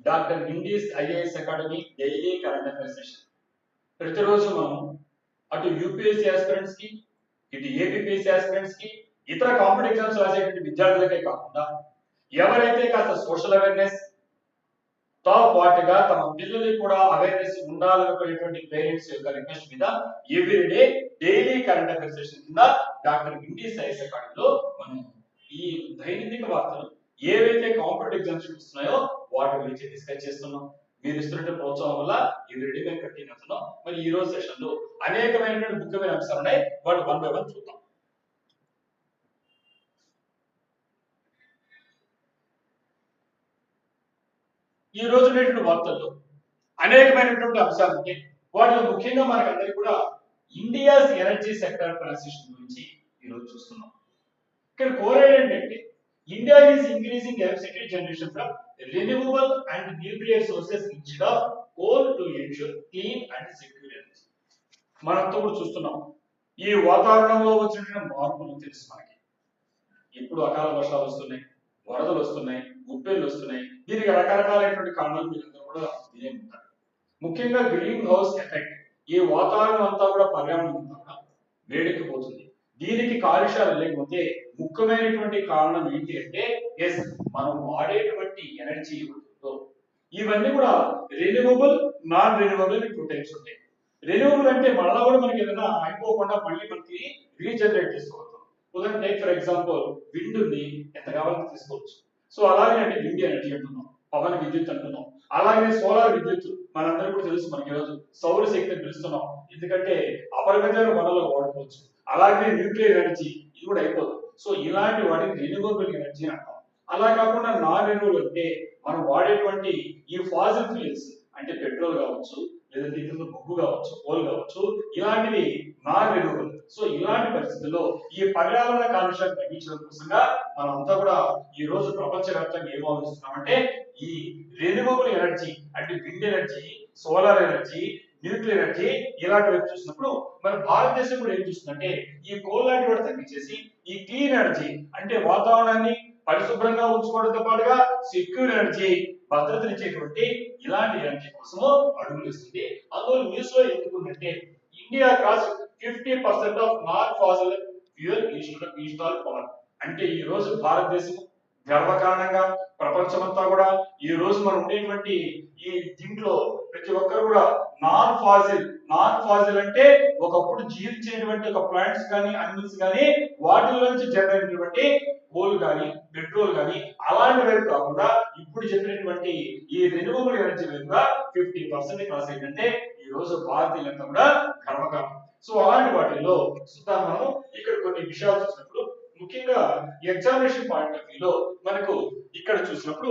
Doctor Windies IAS academy daily current affairs session. ప్రతిరోజు మనం అటు యూపీఎస్సీ ఆస్పిరెంట్స్ కి, ఇటు ఏపీపీఎస్సీ ఆస్పిరెంట్స్ కి, ఇతర కాంపిటేటివ్ ఎగ్జామ్స్ రాసేటువంటి విద్యార్థులకే కాకుండా ఎవరైతే కాస్త సోషల్ అవేర్నెస్ తో పాటుగా తమ పిల్లలకి కూడా అవేర్నెస్ ఉండాలనుకునేటువంటి పేరెంట్స్ యొక్క రిక్వెస్ట్ మీద everyday daily current affairs session కింద డాక్టర్ విండీస్ ఐఏఎస్ అకాడమీలో మనం ఈ దైనందిక వార్తలు ఏవైతే కాంపిటేటివ్ ఎగ్జామ్స్ చూస్తున్నాయో వాటి గురించి డిస్కస్ చేస్తున్నాం. మీరు ఇస్తున్న ప్రోత్సాహం వల్ల ఎవ్రీడే మేము కంటిన్యూ అవుతున్నాం. మరి ఈ రోజు సెషన్ లో అనేకమైనటువంటి ముఖ్యమైన అంశాలు ఉన్నాయి, వాటి వన్ బై వన్ చూద్దాం. ఈ రోజు ఉన్నటువంటి వార్తల్లో అనేకమైనటువంటి అంశాలు ఉంటాయి. వాటిలో ముఖ్యంగా మనకందరికీ కూడా ఇండియాస్ ఎనర్జీ సెక్టర్ ట్రాన్సిషన్ గురించి ఈరోజు చూస్తున్నాం. ఇక్కడ కోరేడ్ ఏంటంటే India is increasing electricity generation from renewable and nuclear sources instead of coal to ensure clean and secure energy. మనంతా కూడా చూస్తున్నాం ఈ వాతావరణంలో వచ్చినటువంటి మార్పులు తెలుసు మనకి. ఇప్పుడు అకాల వర్షాలు వస్తున్నాయి, వరదలు వస్తున్నాయి, ఉప్పెళ్ళు వస్తున్నాయి. దీనికి రకరకాలైనటువంటి కారణాలు మీరందరూ కూడా వినే ఉంటారు. ముఖ్యంగా గ్రీన్ హౌస్ ఎఫెక్ట్, ఈ వాతావరణం అంతా కూడా పర్యావరణం అంతా కూడా వేడెక్కిపోతుంది. దీనికి కాలుష్యాలు లేకపోతే ముఖ్యమైనటువంటి కారణం ఏంటి అంటే మనం వాడేటువంటి ఎనర్జీ ఇవన్నీ కూడా renewable, non renewable two types ఉంటాయి. రెన్యూవబుల్ అంటే మళ్ళా కూడా మనకి ఏదైనా అయిపోకుండా మళ్ళీ మనకి రీజనరేట్ చేసుకోవచ్చు. ఉదాహరణ టేక్ ఫర్ ఎగ్జాంపుల్ విండ్ ఉంది, ఎంత కావాలని తీసుకోవచ్చు. సో అలాగే అంటే విండ్ ఎనర్జీ అంటున్నాం, పవన విద్యుత్ అంటున్నాం. అలాగే సోలార్ విద్యుత్ మనందరికీ కూడా తెలుసు, మనకి ఈరోజు సౌర శక్తిని పిలుస్తున్నాం, ఎందుకంటే అపరిమితమైన వనరులు వాడుకోవచ్చు. అలాగే న్యూక్లియర్ ఎనర్జీ, ఇది కూడా అయిపోదు. సో ఇలాంటి వాటిని రెన్యూవబుల్ ఎనర్జీ అంటాం. అలా కాకుండా నాన్ రెన్యూవబుల్ అంటే మనం వాడేటువంటి ఈ ఫాసిల్ ఫ్యూయల్స్ అంటే పెట్రోల్ కావచ్చు, లేదంటే ఇతరులు బొగ్గు కావచ్చు, కోల్ కావచ్చు, ఇలాంటివి నాన్ రెన్యూవబుల్. సో ఇలాంటి పరిస్థితుల్లో ఈ పర్యావరణ కాలుష్యాన్ని తగ్గించడం కోసంగా మనమంతా కూడా ఈ రోజు ప్రపంచవ్యాప్తంగా ఏం ఆలోచిస్తున్నామంటే ఈ రెన్యూవబుల్ ఎనర్జీ అంటే wind energy, solar energy, nuclear energy ఇలాంటి వైపు చూసినప్పుడు మన భారతదేశం కూడా ఏం చూస్తుందంటే ఈ కోల్ లాంటి కూడా తగ్గించేసి ఈ క్లీన్ ఎనర్జీ అంటే వాతావరణాన్ని పరిశుభ్రంగా ఉంచుకోవడంతో పాటుగా సెక్యూర్ ఎనర్జీ, భద్రతనిచ్చేటువంటి ఇలాంటి ఎనర్జీ కోసము అడుగులు ఇస్తుంది. అందులో న్యూస్ లో ఎందుకుందంటే India cross 50% of non fossil fuel install power. అంటే ఈ రోజు భారతదేశం గర్వకారణంగా ప్రపంచమంతా కూడా ఈ రోజు మనం ఉండేటువంటి ఈ దీంట్లో ప్రతి ఒక్కరు కూడా నాన్ ఫాసిల్ అంటే ఒకప్పుడు జీవించేటువంటి ఒక ప్లాంట్స్ కానీ అనిమల్స్ కానీ వాటిలో నుంచి జనరేట్ అయినటువంటి కోల్ కానీ పెట్రోల్ కానీ అలాంటి వైపు కాకుండా ఇప్పుడు చెప్పినటువంటి ఈ రెన్యూవబుల్ ఎనర్జీ వైపుగా 50% క్రాస్ అయిందంటే ఈ రోజు భారతీయులంతా కూడా గర్వకారణం. సో అలాంటి వాటిల్లో సుధా మనం ఇక్కడ కొన్ని విషయాలు చూసినప్పుడు ముఖ్యంగా ఎగ్జామినేషన్ పాయింట్ ఆఫ్ వ్యూలో మనకు ఇక్కడ చూసినప్పుడు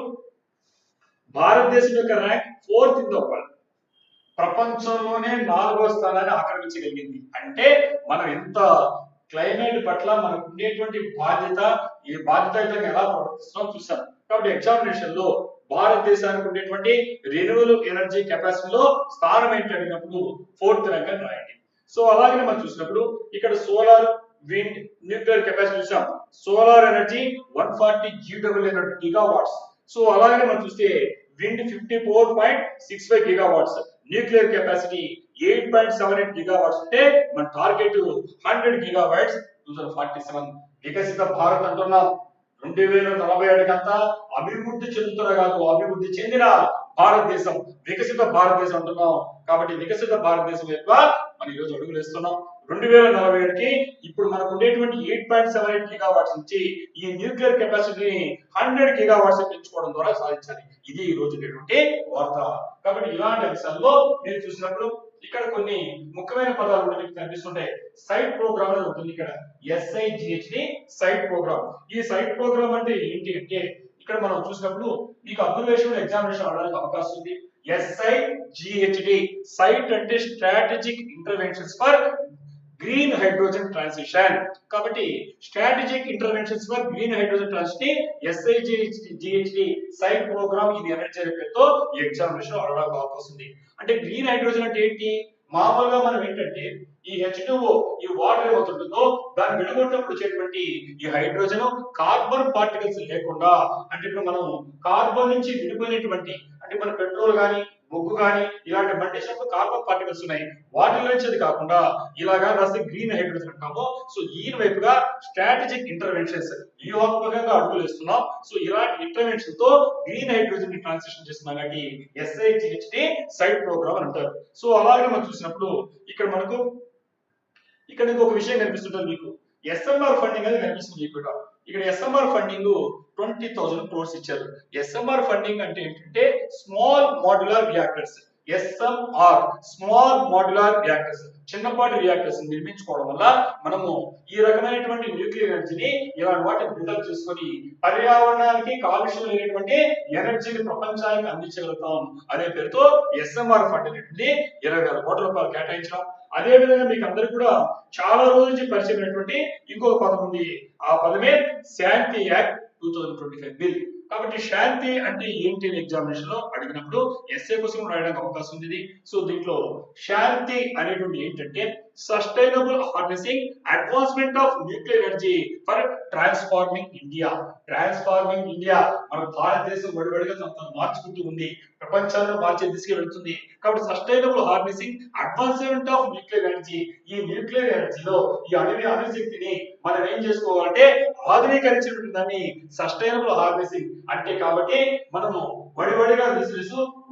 భారతదేశం యొక్క rank 4th in the world, ప్రపంచంలోనే 4వ స్థానాన్ని ఆక్రమించగలిగింది. అంటే మనం ఎంత క్లైమేట్ పట్ల మనకు ఉండేటువంటి బాధ్యత, ఈ బాధ్యతయుతంగా ఎలా ప్రవర్తిస్తున్నాం చూసాం. కాబట్టి ఎగ్జామినేషన్ లో భారతదేశానికి ఉండేటువంటి రెన్యూవబుల్ ఎనర్జీ కెపాసిటీలో స్థానం ఏంటి అడిగినప్పుడు 4th ర్యాంక్ అని రాయండి. సో అలాగే మనం చూసినప్పుడు ఇక్కడ సోలార్, విండ్, న్యూక్లియర్ కెపాసిటీ చూసాం. Solar energy 140 gigawatts. సో అలాగే మనం చూస్తే wind 54.65 gigawatts, nuclear capacity 8.78 gigawatts. అంటే మన టార్గెట్ 100 గిగావాట్స్ 2047. వికసిత భారత్ అంటున్నాం 2047 అంతా అభివృద్ధి చెందుతున్న కాదు, అభివృద్ధి చెందిన భారతదేశం, వికసిత భారతదేశం అంటున్నాం. కాబట్టి వికసిత భారతదేశం యొక్క మనం ఈరోజు అడుగులు వేస్తున్నాం. 2047కి ఇప్పుడు మనకు ఉండేటువంటి 8.78 గిగావాట్స్ నుంచి ఈ న్యూక్లియర్ కెపాసిటీని 100 గిగావాట్స్ పెంచుకోవడం ద్వారా సాధించాలి. ఇది ఈ రోజు ఉన్నటువంటి వార్త. కాబట్టి ఇలాంటి అంశాల్లో మీరు చూసినప్పుడు ఇక్కడ కొన్ని ముఖ్యమైన పదాలు కూడా మీకు కనిపిస్తుంటాయి. సైట్ ప్రోగ్రామ్ అనేది ఉంటుంది ఇక్కడ, SIGHD సైట్ ప్రోగ్రామ్. ఈ సైట్ ప్రోగ్రామ్ అంటే ఏంటి అంటే ఇక్కడ మనం చూసినప్పుడు మీకు అబ్జర్వేషన్ ఎగ్జామినేషన్ అవ్వడానికి అవకాశం ఉంది. SIGHD సైట్ అంటే strategic interventions for green hydrogen transition. కాబట్టి strategic interventions for green hydrogen transition SIGHD sight programme. ఇది ఎనర్జీ పేరుతో ఎగ్జామినేషన్ అడగడానికి అవకాశం ఉంది. అంటే గ్రీన్ హైడ్రోజన్ అంటే ఏంటి? మామూలుగా మనం ఏంటంటే ఈ H2O, ఈ వాటర్ ఏమవుతుంటుందో దాన్ని విడగొట్టినప్పుడు వచ్చేటువంటి ఈ హైడ్రోజన్ కార్బన్ పార్టికల్స్ లేకుండా, అంటే ఇప్పుడు మనం కార్బన్ నుంచి విడిపోయినటువంటి అంటే మన పెట్రోల్ కానీ బొగ్గు కానీ ఇలాంటి మంటేసినప్పుడు కార్బన్ పార్టికల్స్ ఉన్నాయి, వాటి నుంచి అది కాకుండా ఇలాగా రాస్తే గ్రీన్ హైడ్రోజన్ అంటాము. సో ఈ వైపుగా స్ట్రాటజిక్ ఇంటర్వెన్షన్స్ వ్యూహాత్మకంగా అడుగులు వేస్తున్నాం. సో ఇలాంటి ఇంటర్వెన్షన్ తో గ్రీన్ హైడ్రోజన్ ని ట్రాన్సిషన్ చేస్తున్నాం కాబట్టి SIGHT సైడ్ ప్రోగ్రామ్ అంటారు. సో అలాగే మనం చూసినప్పుడు ఇక్కడ ఇంకొక విషయం కనిపిస్తుంటుంది మీకు, SMR ఫండింగ్ అనేది కనిపిస్తుంది మీకు కూడా. ఇక్కడ SMR ఫండింగ్ 20,000 crores ఇచ్చారు. SMR ఫండింగ్ అంటే ఏంటంటే small modular reactors, SMR small modular reactors, చిన్నపాటి రియాక్టర్స్ నిర్మించుకోవడం వల్ల మనము ఈ రకమైనటువంటి న్యూక్లియర్ ఎనర్జీని ఇలాంటి వాటిని బిల్డప్ చేసుకొని పర్యావరణానికి కాలుష్యం లేనటువంటి ఎనర్జీని ప్రపంచానికి అందించగలుగుతాం అనే పేరుతో SMR ఫండ్ అనేది 20,000 కోట్ల రూపాయలు కేటాయించడం. అదే విధంగా మీకు అందరికి కూడా చాలా రోజుల నుంచి పరిచయమైనటువంటి ఇంకొక పదం ఉంది, ఆ పదమే శాంతి యాక్ట్ 2025 బిల్. కాబట్టి శాంతి అంటే ఏంటి అని ఎగ్జామినేషన్ లో అడిగినప్పుడు ఎస్ఏ కోసం రాయడానికి అవకాశం ఉంది. సో దీంట్లో శాంతి అనేటువంటి ఏంటంటే sustainable harnessing advancement of nuclear energy for transforming India. Transforming India, మన భారతదేశం వడివడిగా తను మార్చుకుంటూ ఉంది, ప్రపంచాన్ని మార్చే దిశగా వెళ్తుంది. కాబట్టి sustainable harnessing advancement of nuclear energy, ఈ న్యూక్లియర్ ఎనర్జీలో ఈ అణుశక్తిని మనం ఏం చేసుకోవాలంటే ఆధునీకరించినటువంటి దాన్ని సస్టైనబుల్ హార్నెసింగ్ అంటే. కాబట్టి మనము వడివడిగా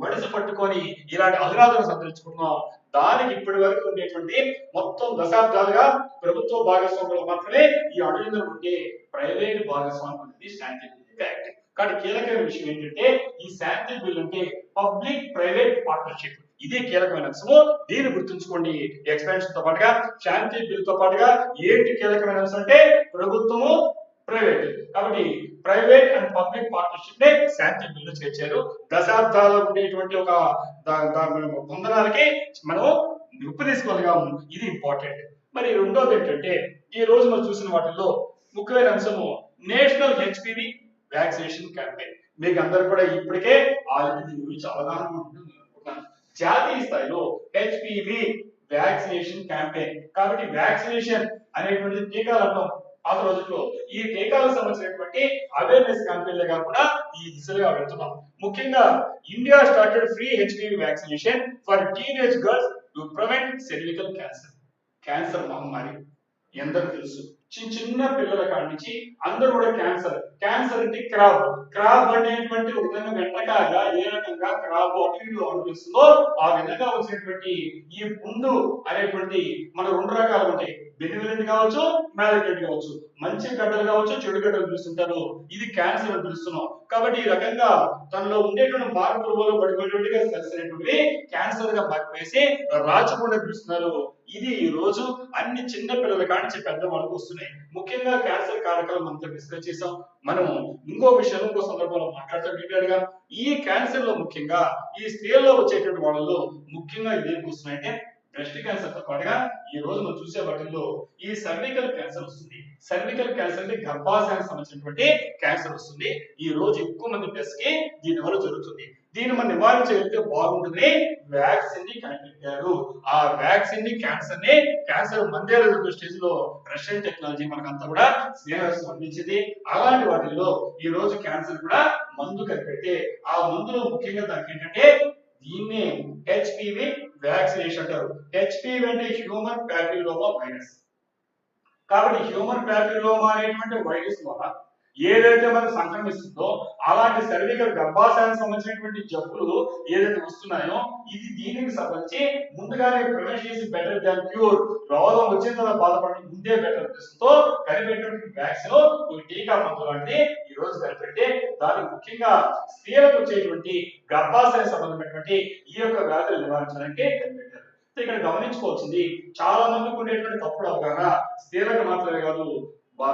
వడిసి పట్టుకొని ఇలాంటి అధునాతను సంతరించుకున్నాం. దానికి ఇప్పటి వరకు ఉండేటువంటి మొత్తం దశాబ్దాలుగా ప్రభుత్వ భాగస్వాములు మాత్రమే ఈ అణు ఉంటే ప్రైవేట్ భాగస్వామ్యం అనేది శాంతి యాక్ట్. కానీ కీలకమైన విషయం ఏంటంటే ఈ శాంతి బిల్ అంటే పబ్లిక్ ప్రైవేట్ పార్ట్నర్షిప్, ఇదే కీలకమైన అంశము. దీన్ని గుర్తుంచుకోండి. ఎక్స్పాన్షన్ తో పాటుగా శాంతి బిల్ తో పాటుగా ఏంటి కీలకమైన అంశం అంటే ప్రభుత్వము ప్రైవేట్. కాబట్టి ప్రైవేట్ అండ్ పబ్లిక్ పార్ట్నర్షిప్ నే శాంతి బిల్లు చేర్చారు. దశాబ్దాలు ఉండేటువంటి ఒక బంధనాలకి మనం నిప్పు తీసుకోగలిగాము, ఇది ఇంపార్టెంట్. మరి రెండోది ఏంటంటే ఈ రోజు మనం చూసిన వాటిల్లో ముఖ్యమైన అంశము నేషనల్ HPV వ్యాక్సినేషన్ క్యాంపెయిన్. మీకు అందరు కూడా ఇప్పటికే దీని గురించి అవగాహన ఉంటుంది అనుకుంటున్నాను. జాతీయ స్థాయిలో HPV వ్యాక్సినేషన్ క్యాంపెయిన్. కాబట్టి వ్యాక్సినేషన్ అనేటువంటి టీకాలు అంటాం పాత రోజుల్లో, ఈ టీకాలకు సంబంధించినటువంటి అవేర్నెస్ క్యాంపెయిన్లే కాకుండా ఈ దిశగా వెళ్తున్నాం. ముఖ్యంగా India started free HPV vaccination for teenage girls to prevent cervical cancer. Cancer మహమ్మారి ఎందరూ తెలుసు, చిన్న పిల్లల కాడి నుంచి అందరూ కూడా క్యాన్సర్ అంటే క్రాబ్ అనేటువంటి ఒక విధంగా వెంటకాగా ఏ రకంగా క్రాబ్ అనిపిస్తుందో ఆ విధంగా వచ్చినటువంటి ఈ పుండు అనేటువంటి మన 2 రకాలు ఉంటాయి, బెనివిలెంట్ కావచ్చు, మ్యాలిగ్నెంట్ కావచ్చు. మంచి గడ్డలు కావచ్చు, చెడు గడ్డలు పిలుస్తుంటారు, ఇది క్యాన్సర్ అని పిలుస్తున్నాం. కాబట్టి ఈ రకంగా తనలో ఉండేటువంటి మార్పుల వల్ల పడిపోయేటువంటిగా సెల్స్ అనేటువంటివి క్యాన్సర్ గా మార్పేసి రాచకుండా పిలుస్తున్నారు. ఇది ఈ రోజు అన్ని చిన్న పిల్లల కానించి పెద్ద వాళ్ళకు వస్తున్నాయి. ముఖ్యంగా క్యాన్సర్ కారకాలు మనతో డిస్కస్ చేసాం. మనం ఇంకో విషయం ఇంకో సందర్భంలో మాట్లాడతాం డీటెయిల్ గా. ఈ క్యాన్సర్ లో ముఖ్యంగా ఈ స్త్రీల్లో వచ్చేటువంటి వాళ్ళలో ముఖ్యంగా ఇదేం వస్తున్నాయంటే బ్రెస్ట్ క్యాన్సర్ తో పాటుగా ఈ రోజు మనం చూసే వాటిల్లో ఈ సర్వికల్ క్యాన్సర్ వస్తుంది. సర్వికల్ క్యాన్సర్ అంటే గర్భాశయానికి సంబంధించినటువంటి క్యాన్సర్ వస్తుంది. ఈ రోజు ఎక్కువ మంది ప్రెస్ కి దీని వల్ల జరుగుతుంది. దీన్ని మనం నివారించగలిగితే బాగుంటుంది. వ్యాక్సిన్ ని కనిపెట్టారు. ఆ వ్యాక్సిన్ ని క్యాన్సర్ మందేల స్టేజ్ లో రష్యన్ టెక్నాలజీ మనకంతా కూడా స్నేహం అందించింది. అలాంటి వాటిల్లో ఈ రోజు క్యాన్సర్ కూడా మందు కనిపెట్టే ఆ మందులో ముఖ్యంగా దానికి ఏంటంటే దీన్ని HPV వ్యాక్సినేషన్ అంటారు. HPV అంటే హ్యూమన్ ప్యాపిలోమా వైరస్. కాబట్టి హ్యూమన్ ప్యాపిలోమా అనేటువంటి వైరస్ ద్వారా ఏదైతే మనకు సంక్రమిస్తుందో అలాంటి సర్వికల్ గర్భాశయానికి సంబంధించినటువంటి జబ్బులు ఏదైతే వస్తున్నాయో ఇది దీనికి సంబంధించి ముందుగానే prevention is better than cure. రోగం వచ్చిన తర్వాత బాధపడే ముందే బెటర్ తో కనిపెట్టినటువంటి వ్యాక్సిన్ టీకా మందు లాంటిది ఈ రోజు కనిపెట్టి దానికి ముఖ్యంగా స్త్రీలకు వచ్చేటువంటి గర్భాశయ సంబంధమైనటువంటి ఈ యొక్క వ్యాధులు నివారించడానికి కనిపెట్టారు. ఇక్కడ గమనించుకోవాల్సింది చాలా మందికి ఉండేటువంటి తప్పుడు అవగాహన స్త్రీలకు మాత్రమే కాదు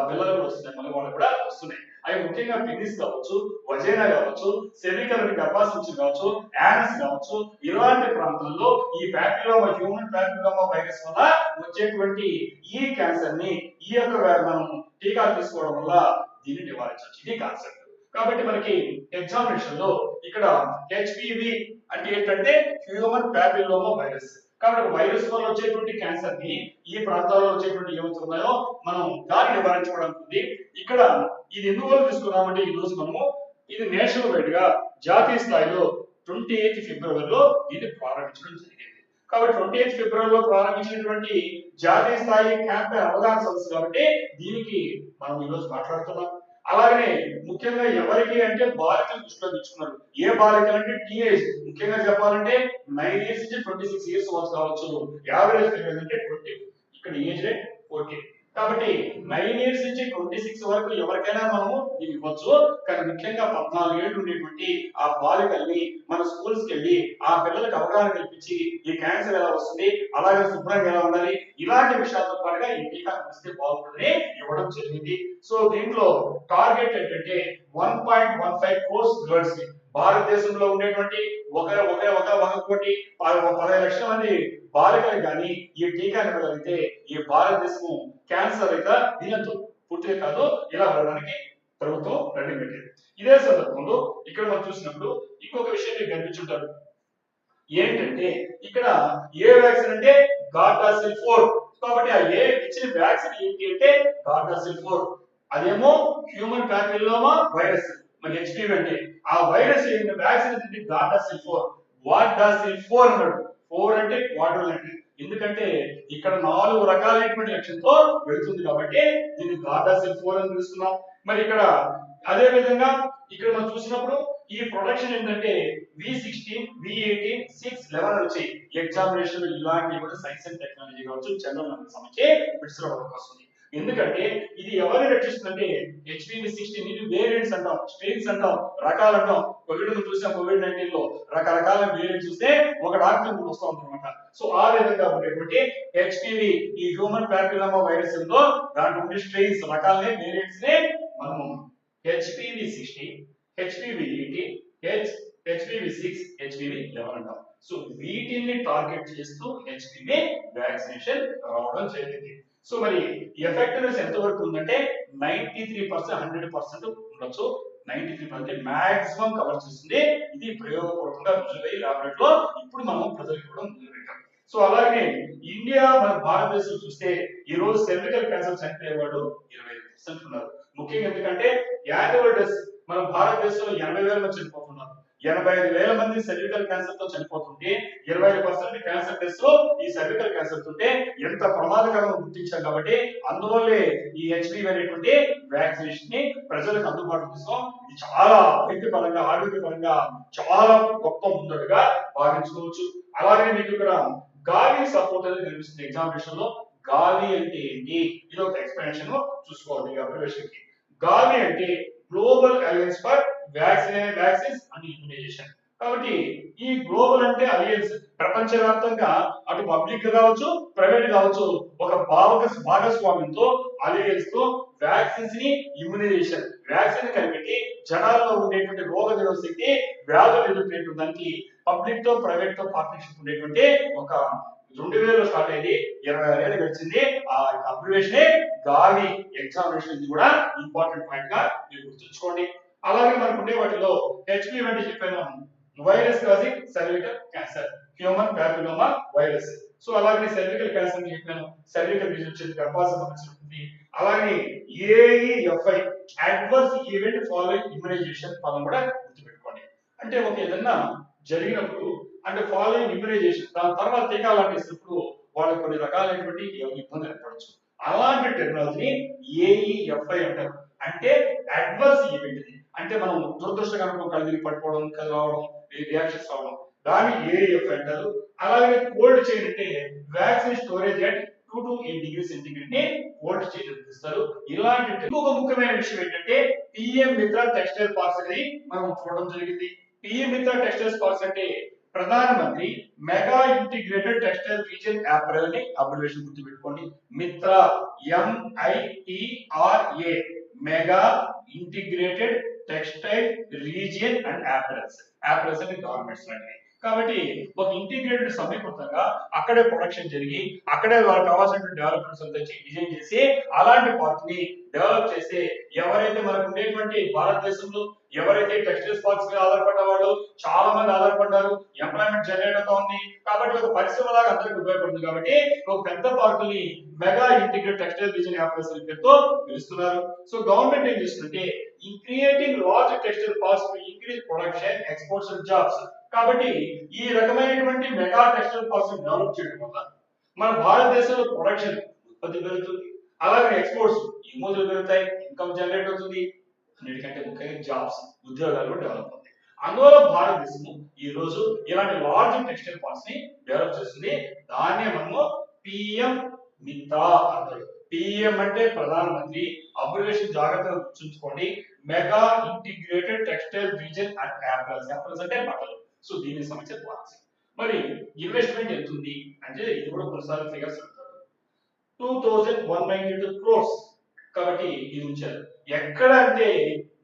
పిల్లలు కూడా వస్తున్నాయి, మళ్ళీ వాళ్ళు కూడా వస్తున్నాయి. అవి ముఖ్యంగా పెనిస్ కావచ్చు, వజైనా కావచ్చు, సెర్వికల్ గర్భాశయం కావచ్చు, యానస్ కావచ్చు, ఇలాంటి ప్రాంతాల్లో ఈ ప్యాపిలోమా హ్యూమన్ ప్యాపిలోమా వైరస్ వల్ల వచ్చేటువంటి ఈ క్యాన్సర్ ని ఈ యొక్క మనం టీకాలు తీసుకోవడం వల్ల దీన్ని నివారించవచ్చు. ఇది కాన్సెప్ట్. కాబట్టి మనకి ఎగ్జామినేషన్ లో ఇక్కడ HPV అంటే ఏంటంటే హ్యూమన్ ప్యాపిలోమా వైరస్. కాబట్టి వైరస్ వల్ల వచ్చేటువంటి క్యాన్సర్ ని ఈ ప్రాంతాల్లో వచ్చేటువంటి ఏమవుతున్నాయో మనం దాన్ని నివారించుకోవడానికి ఇక్కడ ఇది ఎందువల్ల తీసుకున్నామంటే ఈ రోజు మనము ఇది నేషనల్ వైడ్ గా జాతీయ స్థాయిలో 28 ఫిబ్రవరిలో దీన్ని ప్రారంభించడం జరిగింది. కాబట్టి 28 ఫిబ్రవరిలో ప్రారంభించినటువంటి జాతీయ స్థాయి క్యాంపెయిన్ అవగాహన సదస్సు కాబట్టి దీనికి మనం ఈరోజు మాట్లాడుతున్నాం. అలాగనే ముఖ్యంగా ఎవరికి అంటే బాలికలు దృష్టిలో తెచ్చుకున్నారు. ఏ బాలికలు అంటే టీనేజ్, ముఖ్యంగా చెప్పాలంటే 9 ఇయర్స్ నుంచి 26 ఇయర్స్ వరకు కావచ్చు. యావరేజ్ పీరియడ్ అంటే 20, ఇక్కడ ఏజ్ రేట్ 40. కాబట్టి 9 ఇయర్స్ నుంచి 26 వరకు ఎవరికైనా మనము దీన్ని ఇవ్వచ్చు. కానీ ముఖ్యంగా 14 ఏళ్ళు ఉండేటువంటి ఆ బాలికల్ని మన స్కూల్స్కి వెళ్ళి ఆ పిల్లలకు అవగాహన కల్పించి ఈ క్యాన్సర్ ఎలా వస్తుంది, అలాగే శుభ్రంగా ఎలా ఉండాలి, ఇలాంటి విషయాలతో పాటుగా ఈ టీకా ఇస్తే బాగుంటుందని ఇవ్వడం జరిగింది. సో దీంట్లో టార్గెట్ ఏంటంటే 1.15 crores గర్ల్స్ కి, భారతదేశంలో ఉండేటువంటి ఒక 15 లక్షల మంది బాలికలు కానీ ఈ టీకాని ఇవ్వగలిగితే ఈ భారతదేశం క్యాన్సర్ అయితే దీనితో పూర్తిగా కాదు ఇలా వెళ్ళడానికి ప్రభుత్వం రన్నింగ్ పెట్టింది. ఇదే సందర్భంలో ఇక్కడ మనం చూసినప్పుడు ఇంకొక విషయం మీకు కనిపించుంటారు. ఏంటంటే ఇక్కడ ఏ వ్యాక్సిన్ అంటే గార్డాసిల్ 4. కాబట్టి ఆ ఏ ఇచ్చిన వ్యాక్సిన్ ఏంటి అంటే గార్డాసిల్ 4. అదేమో హ్యూమన్ ప్యాపిల్లోమా వైరస్. మరి హెచ్పివి అంటే ఆ వైరస్ ఏంటి, వ్యాక్సిన్ ఏంటి గార్డాసిల్ 4. వాట్ డస్ ఇట్ 4 అన్నాడు. 4 అంటే క్వాడ్రులెంట్. ఎందుకంటే ఇక్కడ 4 రకాలైనటువంటి లక్ష్యంతో వెళ్తుంది కాబట్టి దీన్ని గార్డాసిల్ 4 అని పిలుస్తున్నాం. మరి ఇక్కడ అదే విధంగా ఇక్కడ మనం చూసినప్పుడు ఈ ప్రొడక్షన్ ఏంటంటే V16, V18, 6, 11 వచ్చి ఎగ్జామినేషన్ ఇలాంటివి కూడా సైన్స్ అండ్ టెక్నాలజీ కావచ్చు జనరల్ నాలెడ్జ్ సంబంధించి బిట్స్ రావడానికి వస్తుంది. ఎందుకంటే ఇది ఎవరిని రక్షిస్తుందంటే HPV16 ఇది వేరియంట్స్ అంటాం, స్ట్రెయిన్స్ అంటాం, రకాలు అంటాం. కోవిడ్ చూసాం, COVID-19 లో రకరకాల వేరియంట్స్ చూస్తే ఒక డాక్టర్ కూడా వస్తూ ఉంటారన్నమాట. సో ఆ విధంగా ఉండేటువంటి HPV ఈ హ్యూమన్ ప్యాపిలోమా వైరస్ ఉందో దాంట్లో ఉండే స్ట్రెయిన్స్ రకాలనే వేరియంట్స్ నే మనము HPV16, HPV18, HPV6, HPV11 అంటాం. సో వీటిని టార్గెట్ చేస్తూ HPV వ్యాక్సినేషన్ రావడం జరిగింది. సో మరి ఎఫెక్టివ్నెస్ ఎంత వరకు ఉందంటే 93%, 100% ఉండొచ్చు. 93% మాక్సిమం కవర్ చేస్తుంది. ఇది ప్రయోగపూర్వకంగా రుజువై లాబొరేటరీలో ఇప్పుడు మనం ప్రజలకు కూడా మొదలుపెట్టాం. సో అలాగే ఇండియా మన భారతదేశం చూస్తే ఈ రోజు సెర్వికల్ క్యాన్సర్ చనిపోయే వాళ్ళు 25% ఉన్నారు. ముఖ్యంగా ఎందుకంటే యాన్యువల్ డెత్ మన భారతదేశంలో 80,000 మంది చనిపోతున్నారు. 85,000 మంది సర్వికల్ క్యాన్సర్ తో చనిపోతుంటే 25% క్యాన్సర్ డెత్స్ ఈ సర్వికల్ క్యాన్సర్ తోటే ఎంత ప్రమాదకరంగా గుర్తించాం. కాబట్టి అందువల్లే ఈ హెచ్పివి అనేటువంటి వ్యాక్సినేషన్ ని ప్రజలకు అందుబాటులో తీసుకోవడం ఇది చాలా వైద్యపరంగా ఆరోగ్యపరంగా చాలా గొప్ప ముందడుగా భావించుకోవచ్చు. అలాగే మీకు ఇక్కడ గావి సపోర్ట్ అనేది కనిపిస్తుంది ఎగ్జామినేషన్ లో. గావి అంటే ఏంటి, ఇది ఒక ఎక్స్ప్లెనేషన్ చూసుకోవాలి అబ్జర్వేషన్ కి. గావి అంటే global alliance for vaccines and immunization. కాబట్టి ఈ గ్లోబల్ అంటే అలయన్స్ ప్రపంచవ్యాప్తంగా అటు పబ్లిక్ కావచ్చు ప్రైవేట్ కావచ్చు ఒక భాగస్వామ్యంతో అలయన్స్ తో వ్యాక్సిన్స్ ని ఇమ్యునైజేషన్ వ్యాక్సిన్ కనిపెట్టి జనాల్లో ఉండేటువంటి రోగ నిరోధక శక్తి వ్యాధులు ఎదుర్కొనేటువంటి దానికి పబ్లిక్ తో ప్రైవేట్ తో పార్ట్నర్షిప్ ఉండేటువంటి ఒక 2000లో స్టార్ట్ అయింది, 26 ఏళ్ళు గడిచింది. ఆ అబ్రివేషనే గావి ఎగ్జామినేషన్. ఇది కూడా ఇంపార్టెంట్ పాయింట్ గా మీరు గుర్తుంచుకోండి. అలాగే మనకు ఉండే వాటిలో హెచ్పివి అంటే చెప్పాను, virus causing cervical cancer, human papilloma virus. So అలాగే సర్వికల్ క్యాన్సర్ అని చెప్పాను, సర్వికల్ డిసీజ్ వచ్చేది గర్భాశయ ఉంటుంది. అలాగే AEFI adverse event following immunization పదం కూడా గుర్తుపెట్టుకోండి. అంటే ఒక ఏదన్నా జరిగినప్పుడు అంటే ఫాలోయింగ్ ఇమ్యునైజేషన్ దాని తర్వాత టీకాలు అంటిస్తున్నప్పుడు వాళ్ళకి కొన్ని రకాలైనటువంటి ఇబ్బందులు ఏర్పడవచ్చు. అలాంటి టెక్నాలజీని AEFI అంటారు. అంటే అడ్వర్స్ ఈవెంట్ ఇది. అంటే మనం దురదృష్టకరంగా కలిగి పడిపోవడం, రావడం, రియాక్షన్స్ రావడం, దాన్ని AEFI అంటారు. అలాగే కోల్డ్ చైన్ అంటే vaccine storage at 2 to 8 degrees centigrade ని కోల్డ్ చైన్ అందిస్తారు. ఇలాంటి ఇంకొక ముఖ్యమైన విషయం ఏంటంటే PM మిత్ర టెక్స్టైల్ పార్క్స్ అనేది మనం చూడడం జరిగింది. PM మిత్ర టెక్స్టైల్ పార్క్స్ అంటే ప్రధానమంత్రి mega integrated textile region apparel ని అబ్రివేషన్ గుర్తుపెట్టుకోండి. మిత్ర MITRA mega integrated textile region and apparels. Apparels అంటే గార్మెంట్స్ లాంటివి. కాబట్టి ఒక ఇంటిగ్రేటెడ్ సమీకృతంగా అక్కడే ప్రొడక్షన్ జరిగి అక్కడే వాళ్ళకి కావాల్సిన డెవలప్మెంట్స్ అంతా డిజైన్ చేసి అలాంటి పార్ట్ ని డెవలప్ చేసి ఎవరైతే మనకు ఉండేటువంటి భారతదేశంలో ఎవరైతే టెక్స్టైల్స్ పార్క్స్ మీద ఆధారపడ్డ వాళ్ళు చాలా మంది ఆధారపడ్డారు, ఎంప్లాయ్మెంట్ జనరేట్ అవుతా ఉంది. కాబట్టి ఒక పరిశ్రమ లాగా అందరికి ఉపయోగపడుతుంది. కాబట్టి ఒక పెద్ద పార్కుని mega integrated textile region operation పేరుతో పిలుస్తున్నారు. సో గవర్నమెంట్ ఏం చేస్తుందంటే creating large textile parks to increase production, exports and jobs. కాబట్టి ఈ రకమైనటువంటి మెగా టెక్స్టైల్ పార్క్స్ డెవలప్ చేయడం వల్ల మన భారతదేశంలో ప్రొడక్షన్ ఉత్పత్తి పెరుగుతుంది, అలాగే ఎక్స్పోర్ట్స్ ఎగుమతులు పెరుగుతాయి, ఇన్కమ్ జనరేట్ అవుతుంది, అన్నిటికంటే ముఖ్యంగా జాబ్స్ ఉద్యోగాలు డెవలప్ అవుతాయి. అందువల్ల భారతదేశము ఈ రోజు ఇలాంటి లార్జ్ టెక్స్టైల్ పార్క్స్ ని డెవలప్ చేస్తుంది. దాన్నే మనము పిఎం మిత్రా అంటారు. పిఎం అంటే ప్రధానమంత్రి, అబ్రివేషన్ జాగ్రత్తగా గుర్తుంచుకోండి, mega integrated textile region and apparels. Apparels అంటే బట్టలు. సో దీనికి సంబంధించిన పాలసీ. మరి ఇన్వెస్ట్మెంట్ ఎంత ఉంది అంటే ఇది కూడా కొన్నిసార్లు ఫిగర్స్ చెప్తారు. 2192 crores. కాబట్టి ఇది ఉంచారు. ఎక్కడ అంటే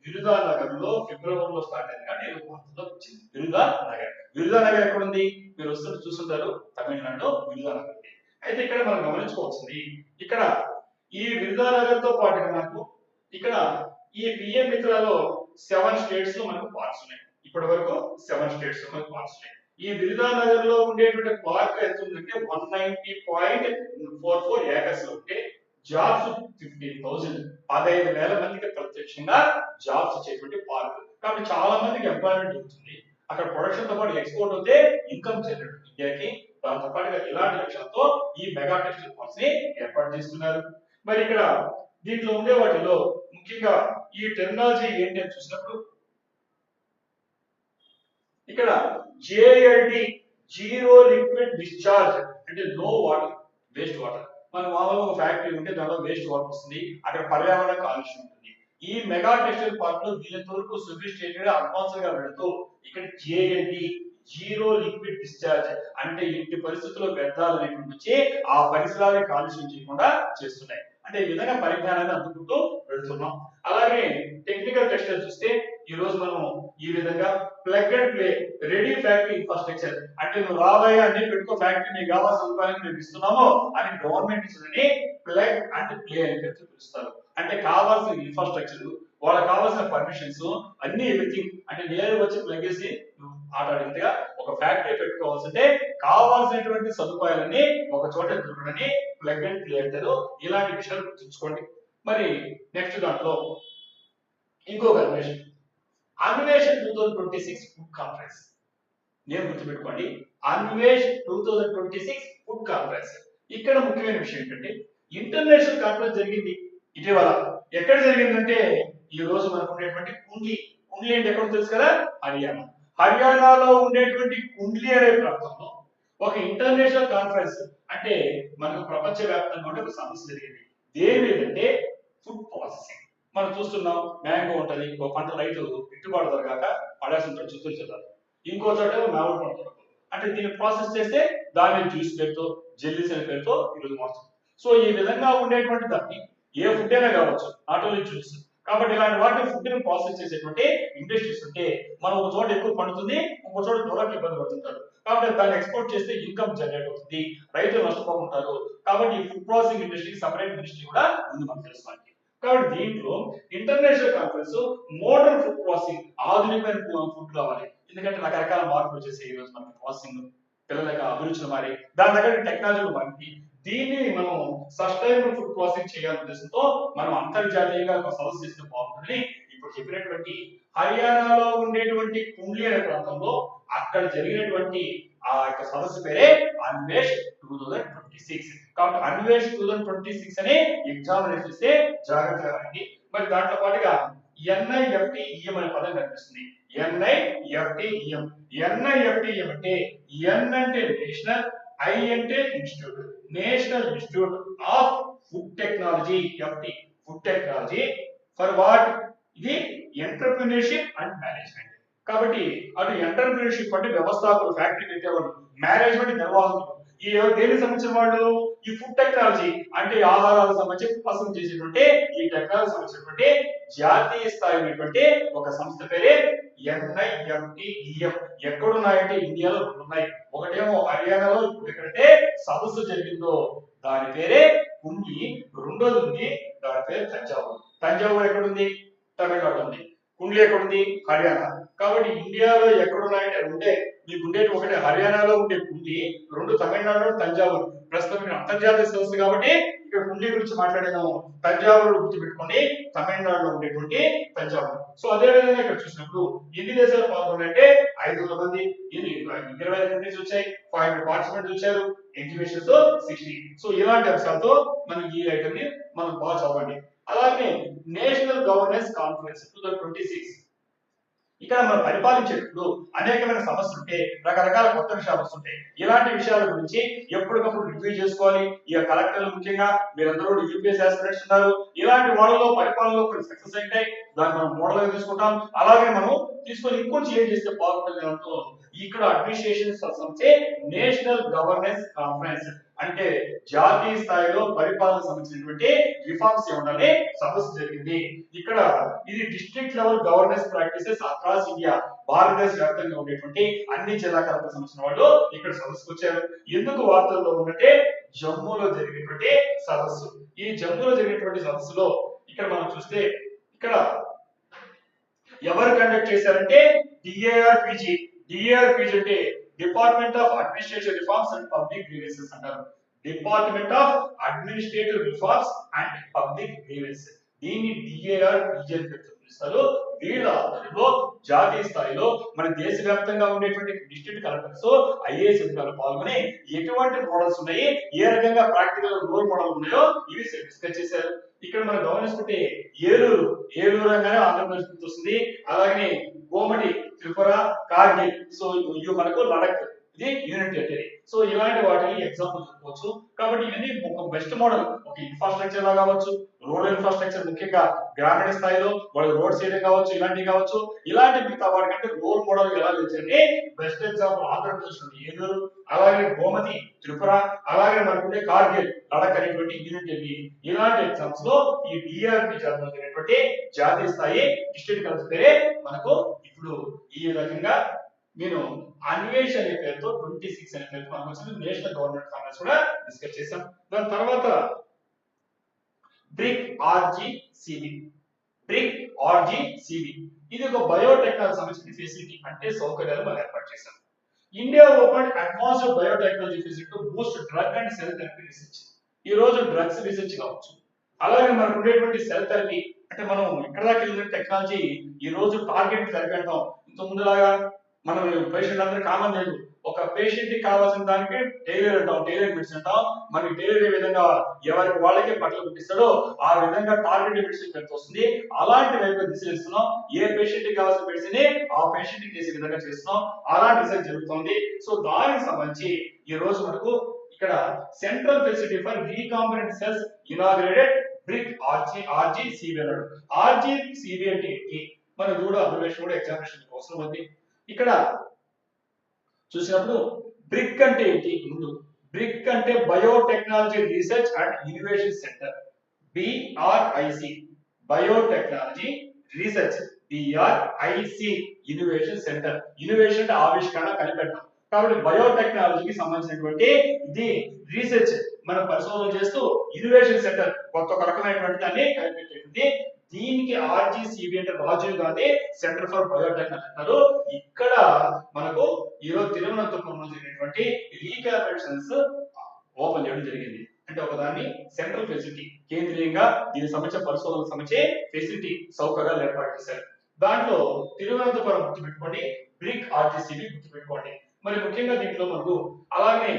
విరుదానగర్ లో ఫిబ్రవరిలో స్టార్ట్ అయింది కానీ వార్తలో వచ్చింది. విరుదానగర్. విరుదానగర్ ఎక్కడ ఉంది? మీరు వస్తుంటే చూస్తుంటారు, తమిళనాడులో విరుదానగర్ ఉంది. అయితే ఇక్కడ మనం గమనించుకోవాల్సింది, ఇక్కడ ఈ విరుదానగర్ తో పాటుగా మనకు ఇక్కడ ఈ పిఎం మిత్రాలో 7 స్టేట్స్ లో మనకు పార్క్స్ ఉన్నాయి. ఇప్పటి వరకు 7 స్టేట్స్ లో మనకు పార్క్స్ ఉన్నాయి. ఈ విరుదానగర్ లో ఉండేటువంటి పార్క్ ఎంత ఉందంటే 190.44 ఏకర్స్ లో ఉంటే జాబ్స్ 15,000 15,000 మందికి ప్రత్యక్షంగా జాబ్స్ ఇచ్చేటువంటి పార్క్. కాబట్టి చాలా మందికి ఎంప్లాయ్మెంట్ అవుతుంది. అక్కడ ప్రొడక్షన్ తో పాటు ఎక్స్పోర్ట్ అవుతే ఇన్కమ్ జనరేట్ ఇండియాకి. దాంతో పాటుగా ఇలాంటి లక్ష్యంతో ఈ మెగా టెక్స్టైల్ పార్క్స్ ని ఏర్పాటు చేస్తున్నారు. మరి ఇక్కడ దీంట్లో ఉండే వాటిలో ముఖ్యంగా ఈ టెక్నాలజీ ఏంటి అని చూసినప్పుడు ఇక్కడ జేఎల్డి జీరో లిక్విడ్ డిశ్చార్జ్ అంటే నో వాటర్, వేస్ట్ వాటర్. మన మామూలుగా ఒక ఫ్యాక్టరీ ఉంటే దానిలో వేస్ట్ వాటర్ వస్తుంది, అక్కడ పర్యావరణ కాలుష్యం ఉంటుంది. ఈ మెగా టెక్స్టైల్ పార్క్ లో వీళ్ళంత వరకు సొఫిస్టికేటెడ్ అడ్వాన్స్ గా వెళ్తూ ఇక్కడ జేఎల్డి జీరో లిక్విడ్ డిశ్చార్జ్ అంటే ఇంటి పరిస్థితుల్లో వ్యర్థాలు అనేటువంటి వచ్చి ఆ పరిసరాలను కాలుష్యం చేయకుండా చేస్తున్నాయి. అంటే ఈ విధంగా పరిజ్ఞానాన్ని అందుకుంటూ వెళ్తున్నాం. అలాగే టెక్నికల్ టెక్స్టైల్ చూస్తే ఈ రోజు మనం ఈ విధంగా plug and play ready factory infrastructure అంటే నువ్వు రాబోయే అన్ని పెట్టుకో ఫ్యాక్టరీ నీకు కావాల్సిన సదుపాయాలు మేము ఇస్తున్నాము అని గవర్నమెంట్ ఇచ్చిందని ప్లగ్ అండ్ ప్లే అని పిలుస్తారు. అంటే కావాల్సిన ఇన్ఫ్రాస్ట్రక్చర్, వాళ్ళకి కావాల్సిన పర్మిషన్స్ అన్ని ఎవ్రీథింగ్ అంటే నేరు వచ్చి ప్లగ్ చేసి ఆటాడిందిగా ఒక ఫ్యాక్టరీ పెట్టుకోవాల్సింటే కావాల్సినటువంటి సదుపాయాలన్నీ ఒక చోట దొరకడని ప్లగ్ అండ్ ప్లే అంటారు. ఇలాంటి విషయాలు గుర్తుంచుకోండి. మరి నెక్స్ట్ దాంట్లో ఇంకొక అన్వేషణ, అన్వేషణ్ 2026 ఫుడ్ కాన్ఫరెన్స్. నేను గుర్తుపెట్టుకోండి, అన్వేష్ 2026 ఫుడ్ కాన్ఫరెన్స్. ఇక్కడ ముఖ్యమైన విషయం ఏంటంటే ఇంటర్నేషనల్ కాన్ఫరెన్స్ జరిగింది ఇటీవల. ఎక్కడ జరిగిందంటే ఈ రోజు మనకు ఉండేటువంటి కుండ్లీ. కుండ్లీ అంటే ఎక్కడ తెలుసు కదా? హర్యానా. హర్యానాలో ఉండేటువంటి కుండ్లీ అనే ప్రాంతంలో ఒక ఇంటర్నేషనల్ కాన్ఫరెన్స్ అంటే మనకు ప్రపంచవ్యాప్తంగా ఉండే ఒక సమస్య జరిగింది. దేని మీదంటే ఫుడ్ ప్రాసెసింగ్. మనం చూస్తున్నాం, మ్యాంగో ఉంటది, ఒక పంట రైతు గిట్టుబాటు జరగాక పడేస్తుంటాడు చిత్తూరు జిల్లాలో. ఇంకో చోట మామిడి పంట అంటే దీన్ని ప్రాసెస్ చేస్తే దాని జ్యూస్ పేరుతో జెల్లీస్ అనే పేరుతో ఈరోజు మారుతుంది. సో ఈ విధంగా ఉండేటువంటి దాన్ని ఏ ఫుడ్ అయినా కావచ్చు, నాట్ ఓన్లీ జ్యూస్. కాబట్టి ఇలాంటి వాటిని ఫుడ్ ని ప్రాసెస్ చేసేటువంటి ఇండస్ట్రీస్ ఉంటే మనం ఒక చోట ఎక్కువ పండుతుంది, ఇంకో చోట దూరంగా ఇబ్బంది పడుతుంటారు. కాబట్టి దాన్ని ఎక్స్పోర్ట్ చేస్తే ఇన్కమ్ జనరేట్ అవుతుంది, రైతులు నష్టపోతుంటారు. కాబట్టి ఈ food processing industry separate ministry కూడా ఉంది మనకు తెలుసు. కాబట్టి దీంట్లో international conference modern food processing, ఆధునికమైన ఫుడ్ కావాలి. ఎందుకంటే రకరకాల మార్పులు వచ్చేసాయి ఈ రోజు మనకి ప్రాసెసింగ్, పిల్లలకి అభిరుచులు మారి దాని దగ్గర టెక్నాలజీలు మారి దీన్ని మనం సస్టైనబుల్ ఫుడ్ ప్రాసెసింగ్ చేయాలనే ఉద్దేశంతో మనం అంతర్జాతీయంగా ఒక సదస్సు చేస్తే బాగుంటుందని ఇప్పుడు చెప్పినటువంటి హర్యానాలో ఉండేటువంటి కుండ్లీ అనే ప్రాంతంలో అక్కడ జరిగినటువంటి ఆ యొక్క సదస్సు పేరే అన్వేష్ 2026. కాబట్టి అన్వేష్ 2026 అనే ఎగ్జామినేషన్ ఇస్తే జాగ్రత్తగా రండి. మరి దాంట్లో పాటుగా NIFTEM అనే పదం కనిపిస్తుంది. NIFTEM. NIFTEM అంటే ఎన్ అంటే నేషనల్, ఐ అంటే institute, national institute of food technology. FT food technology for what? ఇది ఎంటర్‌ప్రెన్యూర్‌షిప్ అండ్ మేనేజ్మెంట్. కాబట్టి అటు ఎంటర్‌ప్రెన్యూర్‌షిప్ అంటే వ్యవస్థాపకులు, ఫ్యాక్టరీ పెట్టేవాళ్ళు, మేనేజ్మెంట్ నిర్వాహకులు, ఈ దేనికి సంబంధించిన వాళ్ళు ఈ ఫుడ్ టెక్నాలజీ అంటే ఆహారాలకు సంబంధించి ప్రాసెసింగ్ చేసేటువంటి ఈ టెక్నాలజీ సంబంధించినటువంటి జాతీయ స్థాయినటువంటి ఒక సంస్థ పేరే NIFTEM. ఎక్కడున్నాయంటే ఇండియాలో ఉన్నాయి. ఒకటేమో హర్యానాలో, ఇప్పుడు ఎక్కడంటే సదస్సు జరిగిందో దాని పేరే కుండ్లీ. రెండోది ఉంది దాని పేరు తంజావూరు. తంజావూరు ఎక్కడుంది? తమిళనాడు ఉంది. కుండ్లీ ఎక్కడుంది? హర్యానా. కాబట్టి ఇండియాలో ఎక్కడున్నాయంటే ఉండే మీకు ఉండేది ఒకటి హర్యానాలో ఉండే కుండి, రెండు తమిళనాడులో తంజావూరు. ప్రస్తుతం మీరు అంతర్జాతీయ సంస్థ కాబట్టి ఇక్కడ కుండి గురించి మాట్లాడేదాం. తంజావూరు గుర్తుపెట్టుకోండి, తమిళనాడులో ఉండేటువంటి తంజావూరు. సో అదే విధంగా ఇక్కడ చూసినప్పుడు ఎన్ని దేశాలు పాల్గొన్నాయంటే 500 మంది, 25 కంట్రీస్ వచ్చాయి, 500 పార్టిసిపెంట్స్ వచ్చారు, ఎగ్జిబిషన్స్ 60. సో ఇలాంటి అంశాలతో మనం ఈ ఐటమ్ ని మనం బాగా చదవండి. అలాగే నేషనల్ గవర్నెన్స్ కాన్ఫరెన్స్ 2026. ఇక్కడ మనం పరిపాలించేటప్పుడు అనేకమైన సమస్యలు ఉంటాయి, రకరకాల కొత్త విషయాలు వస్తుంటాయి. ఇలాంటి విషయాల గురించి ఎప్పటికప్పుడు రివ్యూ చేసుకోవాలి. ఇక కలెక్టర్లు ముఖ్యంగా మీరందరూ యూపీఎస్ ఆస్పిరెంట్స్ ఉన్నారు, ఇలాంటి వాళ్ళలో పరిపాలనలో కొన్ని సక్సెస్ ఉంటాయి, దాన్ని మనం మోడల్ గా తీసుకుంటాం. అలాగే మనం తీసుకొని ఇంకొంచెం ఏం చేస్తే బాగుంటుంది అంటూ ఇక్కడ అడ్మినిస్ట్రేషన్ సంస్థే నేషనల్ గవర్నెన్స్ కాన్ఫరెన్స్ అంటే జాతీయ స్థాయిలో పరిపాలన సంబంధించినటువంటి రిఫార్మ్స్ ఇవ్వడమే సదస్సు జరిగింది. ఇక్కడ ఇది district level governance practices across India, భారతదేశ వ్యాప్తంగా ఉండేటువంటి అన్ని జిల్లా కలెక్టర్ సంబంధించిన వాళ్ళు ఇక్కడ సదస్సుకు వచ్చారు. ఎందుకు వార్తల్లో ఉన్నట్టే జమ్మూలో జరిగినటువంటి సదస్సు. ఈ జమ్మూలో జరిగినటువంటి సదస్సులో ఇక్కడ మనం చూస్తే ఇక్కడ ఎవరు కండక్ట్ చేశారంటే డిఏఆర్పిజి. డిఏఆర్పిజి అంటే department of administrative reforms and public grievances అంటారు. Department of administrative reforms and public grievances, దీన్ని డిఏఆర్పిజి అని పిలుస్తారు. వీళ్ళ ఆధ్వర్యంలో జాతీయ స్థాయిలో మన దేశవ్యాప్తంగా ఉండేటువంటి డిస్ట్రిక్ట్ కలెక్టర్స్, ఐఏఎస్ అధికారులు పాల్గొని ఎటువంటి మోడల్స్ ఉన్నాయి, ఏ రకంగా ప్రాక్టికల్ రోల్ మోడల్ ఉన్నాయో ఇవి డిస్కస్ చేశారు. ఇక్కడ మనం గమనించుకుంటే ఏలూరు అనగానే ఆంధ్రప్రదేశ్ గుర్తొస్తుంది. అలాగే గోమటి, త్రిపుర, కార్గిల్, సో ఇవి మనకు లడక్, ఇది యూనియన్ టెరిటరీ. సో ఇలాంటి వాటిని ఎగ్జాంపుల్ చెప్పుకోవచ్చు. కాబట్టి ఇవన్నీ ఒక బెస్ట్ మోడల్, ఒక ఇన్ఫ్రాస్ట్రక్చర్ లా కావచ్చు, రూరల్ ఇన్ఫ్రాస్ట్రక్చర్ ముఖ్యంగా గ్రామీణ స్థాయిలో వాళ్ళు రోడ్స్ వేయడం కావచ్చు, ఇలాంటివి కావచ్చు. ఇలాంటి మిగతా వాటికంటే రోల్ మోడల్ ఎలా తెచ్చండి బెస్ట్ ఎగ్జాంపుల్ ఆంధ్రప్రదేశ్ నుండి ఏలూరు, అలాగే గోమతి, త్రిపుర, అలాగే మనకుంటే కార్గిల్, లడక్ అనేటువంటి యూనియన్ టెరిటరీ. ఇలాంటి ఎగ్జామ్స్ లో ఈ డిఆర్పి జరిగినటువంటి జాతీయ స్థాయి డిస్ట్రిక్ట్ కలెక్టర్ పేరే మనకు ఇప్పుడు ఈ రకంగా నేను అన్వేష్ అనే పేరుతో 26 అనే పేరుతో మనకు వచ్చిన నేషనల్ గవర్నమెంట్ కాన్ఫరెన్స్ కూడా డిస్కస్ చేసాం. దాని తర్వాత బ్రిక్-ఆర్జీ-సిబి. ఇది ఒక బయోటెక్నాలజీ సంబంధించిన ఫెసిలిటీ, అంటే సౌకర్యాలు మనం ఏర్పాటు చేశాం. India open advanced biotechnology facility to Boost drug and cell therapy research. ఈ రోజు డ్రగ్స్ రీసెర్చ్ కావచ్చు, అలాగే మనకు ఉండేటువంటి సెల్ థెరపీ, అంటే మనం ఇక్కడ దాకా వెళ్ళిన టెక్నాలజీ ఈ రోజు టార్గెట్ థెరపీ అంటాం. ఇంత ముందులాగా మనం పేషెంట్ అందరూ కామన్ లేదు, ఒక పేషెంట్ కి కావాల్సిన దానికి టైలర్ అంటాం, టైలర్ మెడిసిన్ అంటాం. మనకి టైలర్ ఏ విధంగా ఎవరికి వాళ్ళకే బట్టలు కుట్టిస్తాడో ఆ విధంగా టార్గెట్ మెడిసిన్ ఎంత వస్తుంది, అలాంటి వైపు దిశిస్తున్నాం. ఏ పేషెంట్ కి కావాల్సిన మెడిసిన్ ఆ పేషెంట్ కి చేసే విధంగా చేస్తున్నాం, అలాంటి రీసెర్చ్ జరుగుతుంది. సో దానికి సంబంధించి ఈ రోజు మనకు ఇక్కడ central facility for recombinant cells inaugurated brick-RG-CB అన్నాడు. ఆర్జీ-సిబి అంటే ఏంటి మన కూడా అబ్జర్వేషన్ కూడా ఎగ్జామినేషన్ అవసరం ఉంది. ఇక్కడ చూసినప్పుడు బ్రిక్ అంటే ఏంటి, ముందు బ్రిక్ అంటే biotechnology research and innovation centre, BRIC, biotechnology research, BRIC innovation centre. Innovation అంటే ఆవిష్కరణ, కనిపెట్టడం. కాబట్టి బయోటెక్నాలజీకి సంబంధించినటువంటి ఇది రీసెర్చ్ మనం పరిశోధన చేస్తూ ఇన్నోవేషన్ సెంటర్ కొత్త రకమైనటువంటి దాన్ని కనిపెట్టేది. దీనికి ఆర్జీసీబీ అంటే Rajiv Gandhi centre for biotechnology అంటారు. ఇక్కడ మనకు ఈరోజు తిరువనంతపురంలో జరిగినటువంటి రీకాబినేషన్స్ ఓపెన్ చేయడం జరిగింది. అంటే ఒకదాన్ని సెంట్రల్ ఫెసిలిటీ కేంద్రీయంగా దీనికి సంబంధించిన పరిశోధనకు సంబంధించి ఫెసిలిటీ సౌకర్యాలు ఏర్పాటు చేశారు. దాంట్లో తిరువనంతపురం గుర్తుపెట్టుకోండి, బ్రిక్-ఆర్జీసీబీ గుర్తుపెట్టుకోండి. మరి ముఖ్యంగా దీంట్లో మనకు అలాగే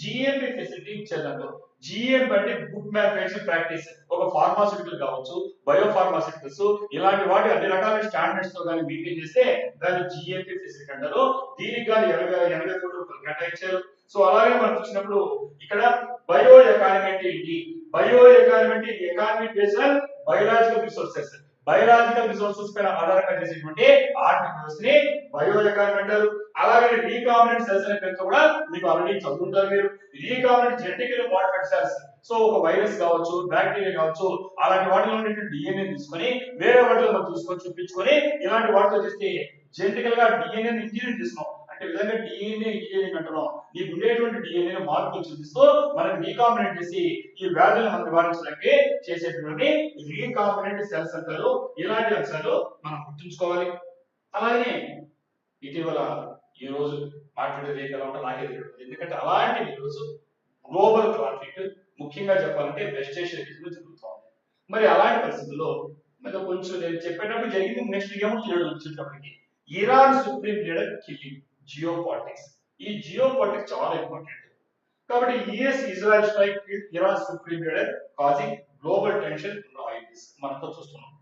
జిఎంపి ఫెసిలిటీ ఇచ్చేదాంట్లో జిఎంపి అంటే గుడ్ మ్యానుఫ్యాక్చరింగ్ ప్రాక్టీస్, ఒక ఫార్మాస్యూటికల్ కావచ్చు, బయోఫార్మాస్యూటికల్స్, ఇలాంటి వాటి అన్ని రకాల స్టాండర్డ్స్ తో కానీ మెయింటైన్ చేస్తే దాన్ని జిఎంపి ఫెసిలిటీ అంటారు. దీనికి కానీ 80 కోట్ల రూపాయలు కేటాయించారు. సో అలాగే మనం చూసినప్పుడు ఇక్కడ బయో ఎకానమీ అంటే ఏంటి, బయో ఎకానమీ అంటే economy based on biological resources, biological resources పైన ఆధారంగా చేసేటువంటి ఆర్థిక వ్యవస్థని బయో ఎకానమీ అంటారు. అలాగే రీకాంబినెంట్ సెల్స్ అనే పేరుతో కూడా మీకు ఆల్రెడీ చదువుకుంటారు మీరు. Recombinant genetically modified cells, so ఒక వైరస్ కావచ్చు, బ్యాక్టీరియా కావచ్చు, అలాంటి వాటిలో ఉండేటువంటి డిఎన్ఏ తీసుకొని వేరే వాటిలో మనం తీసుకొని చూపించుకొని ఇలాంటి వాటితో చేస్తే జెనెటికల్ గా డిఎన్ఏ ఇంజనీరింగ్ చేస్తున్నాం. అంటే విధంగా డిఎన్ఏ ఇంజనీరింగ్ అంటున్నాం. నీకు ఉండేటువంటి డిఎన్ఏ మార్పులు చూపిస్తూ మనం రీకాంబినెంట్ చేసి ఈ వ్యాధులను మనం నివారించడానికి చేసేటువంటి రీకాంబినెంట్ సెల్స్ అంటారు. ఇలాంటి అంశాలు మనం గుర్తుంచుకోవాలి. అలాగే ఇటీవల ఈ రోజు మాట్లాడేది ఎలా ఉంటే నాకే తెలియదు, ఎందుకంటే అలాంటి ఈ రోజు గ్లోబల్ కాన్ఫ్లిక్ట్ ముఖ్యంగా చెప్పాలంటే వెస్ట్ ఏషియా రీజియన్లో జరుగుతూ ఉంది. మరి అలాంటి పరిస్థితుల్లో మరి కొంచెం నేను చెప్పేటప్పుడు జరిగింది, నెక్స్ట్ ఏమో వచ్చేటప్పటికి Iran supreme leader killing, geo politics. ఈ జియో పాలిటిక్స్ చాలా ఇంపార్టెంట్. కాబట్టి US Israel strike Iran supreme leader causing global tension మనతో చూస్తున్నాం.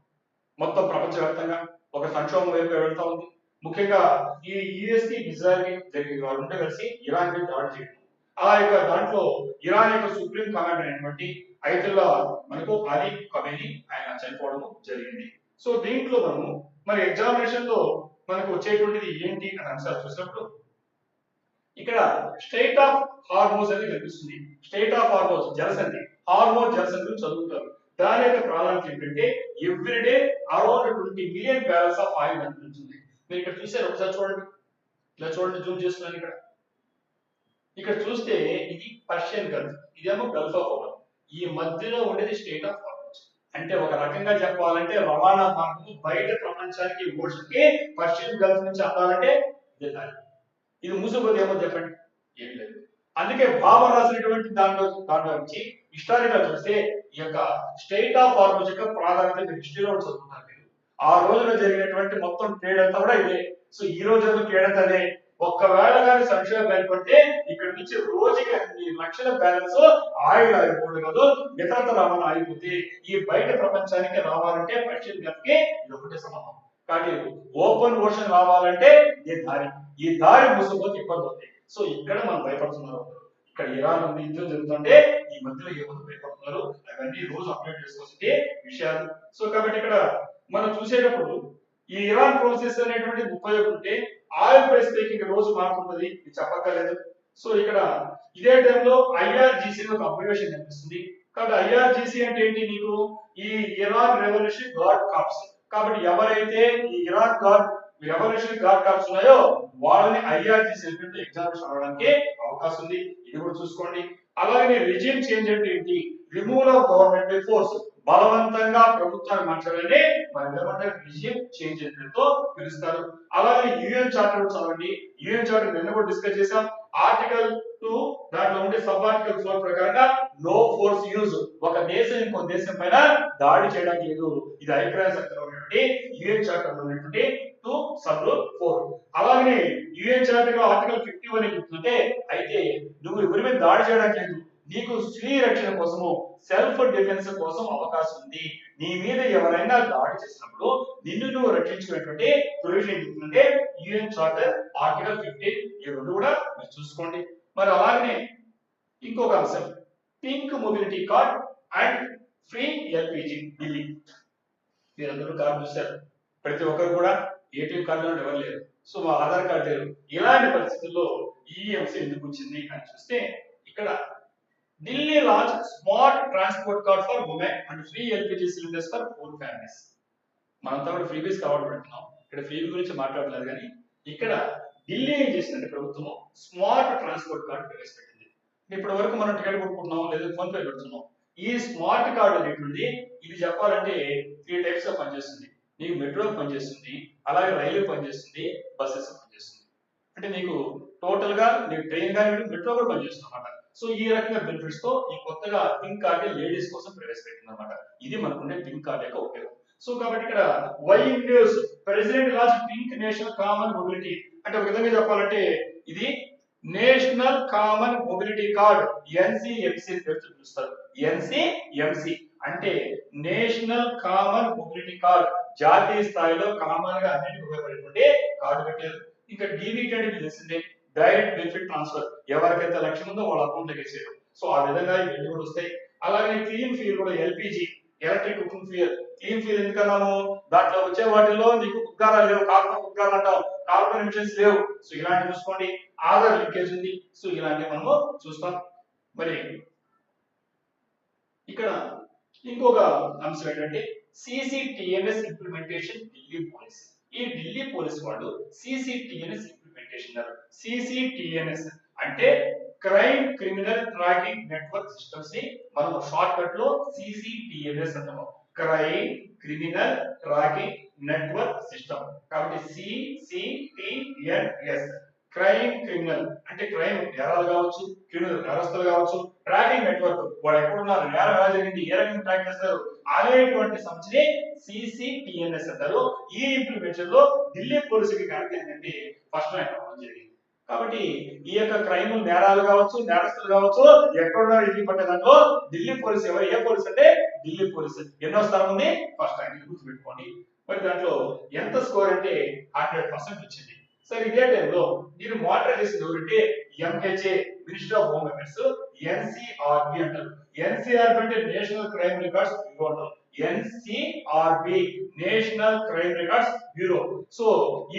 మొత్తం ప్రపంచవ్యాప్తంగా ఒక సంక్షోభం వైపు వెళ్తా ఉంది. ముఖ్యంగా ఈ యుఎస్ కి ఇజ్రాయెల్ కి జరిగిన వాళ్ళు ఉంటే కలిసి ఇరాన్ మీద దాడి చేయడం. ఆ యొక్క దాంట్లో ఇరాన్ యొక్క సుప్రీం కమాండర్ అయినటువంటి ఐతుల్లా మనకు అలీ ఖమేనీ ఆయన చనిపోవడం జరిగింది. సో దీంట్లో మనము మరి ఎగ్జామినేషన్ లో మనకు వచ్చేటువంటిది ఏంటి అని అంశాలు చూసినప్పుడు ఇక్కడ స్టేట్ ఆఫ్ హార్మోజ్ అని కనిపిస్తుంది. స్టేట్ ఆఫ్ హార్మోజ్ జలసంధి, హార్మోజ్ జలసంధి చదువుతారు. దాని యొక్క ప్రాధాన్యత ఏంటంటే everyday around 20 million barrels of oil కనిపిస్తుంది. మీరు ఇక్కడ చూసారు, ఒకసారి చూడండి, ఇలా చూడండి, జూమ్ చేస్తున్నాను. ఇక్కడ చూస్తే ఇది పర్షియన్ గల్ఫ్, ఇదేమో గల్ఫ్ ఆఫ్ ఓమన్. ఈ మధ్యలో ఉండేది స్టేట్ ఆఫ్ హార్మోజ్. అంటే ఒక రకంగా చెప్పాలంటే రవాణా మార్గం బయట ప్రపంచానికి ఓషన్ కి పర్షియన్ గల్ఫ్ నుంచి అందాలంటే ఇదే దారి. ఇది మూసుకుపోతే ఏమో చెప్పండి, ఏం లేదు. అందుకే బాబర్ రాసినటువంటి దాంట్లో నుంచి హిస్టారికల్ చూస్తే ఈ యొక్క స్టేట్ ఆఫ్ హార్మోజ్ యొక్క ప్రాధాన్యత హిస్టరీలో చదువుతున్నారు మీరు. ఆ రోజులో జరిగినటువంటి మొత్తం ట్రేడ్ అంతా కూడా ఇదే. సో ఈ రోజు ట్రేడ్ అంతా అదే. ఒక్కవేళ కానీ సంక్షేమం ఏర్పడితే ఇక్కడ నుంచి రోజుకి 5 లక్షల బ్యాలెన్స్ ఆయిల్ ఆగిపోవడం కాదు, ఇతరత్ర రవాణా ఆగిపోతే ఈ బయట ప్రపంచానికి రావాలంటే పర్షియన్ గల్ఫ్ కి ఇది ఒకటే సంబంధం. కాబట్టి ఓపెన్ ఓషన్ రావాలంటే ఇదే దారి. ఈ దారి మూసుకుపోతే ఇబ్బంది అవుతాయి. సో ఇక్కడ మనం భయపడుతున్నారు. ఇక్కడ ఇరాన్ ఉంది, యుద్ధం జరుగుతుంటే ఈ మధ్యలో ఏమంది భయపడుతున్నారు, అవన్నీ రోజు అప్డేట్ చేసుకోవాల్సిందే విషయాలు. సో కాబట్టి ఇక్కడ మనం చూసేటప్పుడు ఈ ఇరాన్ ప్రాసెస్ అనేటువంటి ఉపయోగం ఉంటే ఆయిల్ ప్రైస్ పైకి రోజు మారుతుంటది, ఇది చెప్పక్కర్లేదు. సో ఇక్కడ ఇదే టైంలో ఐఆర్జిసి ఒక అబ్రివేషన్ కనిపిస్తుంది. కాబట్టి ఐఆర్జిసి అంటే ఏంటి, మీకు ఈ ఇరాన్ రెవల్యూషన్ గార్డ్ కార్ప్స్. కాబట్టి ఎవరైతే ఈ ఇరాన్ రెవల్యూషన్ గార్డ్ కార్ప్స్ ఉన్నాయో వాళ్ళని ఐఆర్జిసి ఎగ్జామినేషన్ అవ్వడానికి అవకాశం ఉంది. ఇది కూడా చూసుకోండి. అలాగే రిజిమ్ చేంజ్ అంటే ఏంటి, రిమూవల్ ఆఫ్ గవర్నమెంట్ ఫోర్స్, బలవంతంగా ప్రభుత్వాన్ని మార్చాలని మరి రిజిమ్ చేంజ్ తో పిలుస్తారు. అలాగే యుఎన్ చార్టర్ చదవండి. యుఎన్ చార్టర్ నిన్న కూడా డిస్కస్ చేసాం. ఆర్టికల్ 2 దాంట్లో ఉండే సబ్ ఆర్టికల్ 4 ప్రకారంగా నో ఫోర్స్ యూజ్, ఒక దేశం ఇంకో దేశం పైన దాడి చేయడానికి లేదు. ఇది ఐక్యరాజ్య సమితిలో ఉన్నటువంటి యుఎన్ చార్టర్ లో ఉన్నటువంటి 2 సబ్ 4. అలాగే యుఎన్ చార్టర్ లో ఆర్టికల్ 51 చెప్తుంటే అయితే నువ్వు ఎవరి మీద దాడి చేయడానికి లేదు, నీకు స్వీయ రక్షణ కోసము సెల్ఫ్ డిఫెన్స్ కోసం అవకాశం ఉంది. నీ మీద ఎవరైనా దాడి చేసినప్పుడు నిన్ను నువ్వు రక్షించుకునేటువంటి ప్రొవిజన్ చెప్తుంటే యుఎన్ చార్టర్ ఆర్టికల్ 15. ఈ రెండు కూడా మీరు చూసుకోండి. మరి అలాగే ఇంకొక అంశం pink mobility card and free LPG Delhi. మీరందరూ కార్డు చూశారు, ప్రతి ఒక్కరు కూడా ఏటీఎం కార్డు ఎవరు లేరు, సో మా ఆధార్ కార్డు లేరు. ఇలాంటి పరిస్థితుల్లో ఈ అంశం ఎందుకు వచ్చింది అని చూస్తే ఇక్కడ Delhi launch smart transport card for women and free LPG cylinders for 4 families. మనంతా కూడా ఫ్రీబీస్ కవర్ పెడుతున్నాం, ఇక్కడ ఫ్రీబీ గురించి మాట్లాడలేదు. కానీ ఇక్కడ ఢిల్లీ ఏం చేసిందంటే ప్రభుత్వం స్మార్ట్ ట్రాన్స్పోర్ట్ కార్డు ప్రవేశపెట్టింది. ఇప్పటి వరకు మనం టికెట్ కొనుక్కుంటున్నాం లేదా ఫోన్ పే పెడుతున్నాం. ఈ స్మార్ట్ కార్డు అనేటువంటిది ఇది చెప్పాలంటే 3 టైప్స్ గా పనిచేస్తుంది. నీకు మెట్రో పనిచేస్తుంది, అలాగే రైలు పనిచేస్తుంది, బస్సెస్ పనిచేస్తుంది. అంటే నీకు టోటల్ గా నీకు ట్రైన్ కానీ మెట్రో కూడా పనిచేస్తుంది అన్నమాట. సో ఈ రకంగా బెనిఫిట్స్ తో ఈ కొత్తగా పింక్ కార్డు లేడీస్ కోసం ప్రవేశపెట్టింది అనమాట. ఇది మనకుండే పింక్ కార్డు యొక్క ఉపయోగం. సో కాబట్టి ఇక్కడ Y news president launch pink national common mobility అంటే ఒక విధంగా చెప్పాలంటే ఇది నేషనల్ కామన్ మొబిలిటీ కార్డ్ ఎన్సిఎంసి పేరుతో పిలుస్తారు. ఎన్సిఎంసి అంటే నేషనల్ కామన్ మొబిలిటీ కార్డ్, జాతీయ స్థాయిలో కామన్ గా అన్నిటికీ ఉపయోగపడేటువంటి కార్డు పెట్టారు. ఇంకా డీబీటీ అంటే తెలిసిందే, డైరెక్ట్ బెనిఫిట్ ట్రాన్స్ఫర్, ఎవరికైతే లక్ష్యం ఉందో వాళ్ళ అకౌంట్ లోకి వేసేయడం. సో ఆ విధంగా ఇవన్నీ కూడా వస్తాయి. అలాగే క్లీన్ ఫ్యూయల్ కూడా LPG electric cooking fuel. Clean fuel ఎందుకన్నాము, దాంట్లో వచ్చే వాటిల్లో నీకు ఉద్గారాలు లేవు, కార్బన్ ఉద్గారాలు అంటాం, కార్బన్ ఎమిషన్స్ లేవు. సో ఇలాంటి చూసుకోండి. ఆధార్ లింకేజ్ ఉంది. సో ఇలాంటివి మనము చూస్తాం. మరి ఇక్కడ ఇంకొక అంశం ఏంటంటే సిసిటిఎన్ఎస్ ఇంప్లిమెంటేషన్ ఢిల్లీ పోలీస్. ఈ ఢిల్లీ పోలీస్ వాళ్ళు సిసిటిఎన్ఎస్ ఇంప్లిమెంటేషన్. సిసిటిఎన్ఎస్ అంటే crime criminal tracking network systems ని మనం షార్ట్ కట్ లో సిసిటిఎన్ఎస్ అంటాము. Crime criminal tracking network system. కాబట్టి CCTNS క్రైమ్ క్రిమినల్ అంటే క్రైమ్ నేరాలు కావచ్చు, క్రిమినల్ నేరస్తులు కావచ్చు, ట్రాకింగ్ నెట్వర్క్ వాడు ఎక్కడున్నారు, నేరం ఎలా జరిగింది, ఏ రకంగా ట్రాక్ చేస్తారు అనేటువంటి సంస్థని CCTNS అంటారు. ఈ ఇంప్లిమెంటేషన్ లో ఢిల్లీ పోలీసుకి కనుక ఏంటంటే ఫస్ట్ ర్యాంక్ రావడం జరిగింది. కాబట్టి ఈ యొక్క క్రైమ్ నేరాలు కావచ్చు, నేరస్తులు కావచ్చు, ఎక్కడున్నారు ఇది పట్టే దాంట్లో ఢిల్లీ పోలీస్ ఎవరు, ఏ పోలీస్ అంటే ఢిల్లీ పోలీస్ ఎన్నో స్థానం ఉంది, ఫస్ట్ ర్యాంక్ గుర్తుపెట్టుకోండి. మరి దాంట్లో ఎంత స్కోర్ అంటే 100% వచ్చింది. సరే ఇదే టైంలో దీన్ని మానిటర్ చేసింది ఎవరంటే MHA minister of home affairs, NCRB అంటారు. NCRB అంటే నేషనల్ క్రైమ్ రికార్డ్స్ బ్యూరో అంటారు. NCRB national crime records bureau. So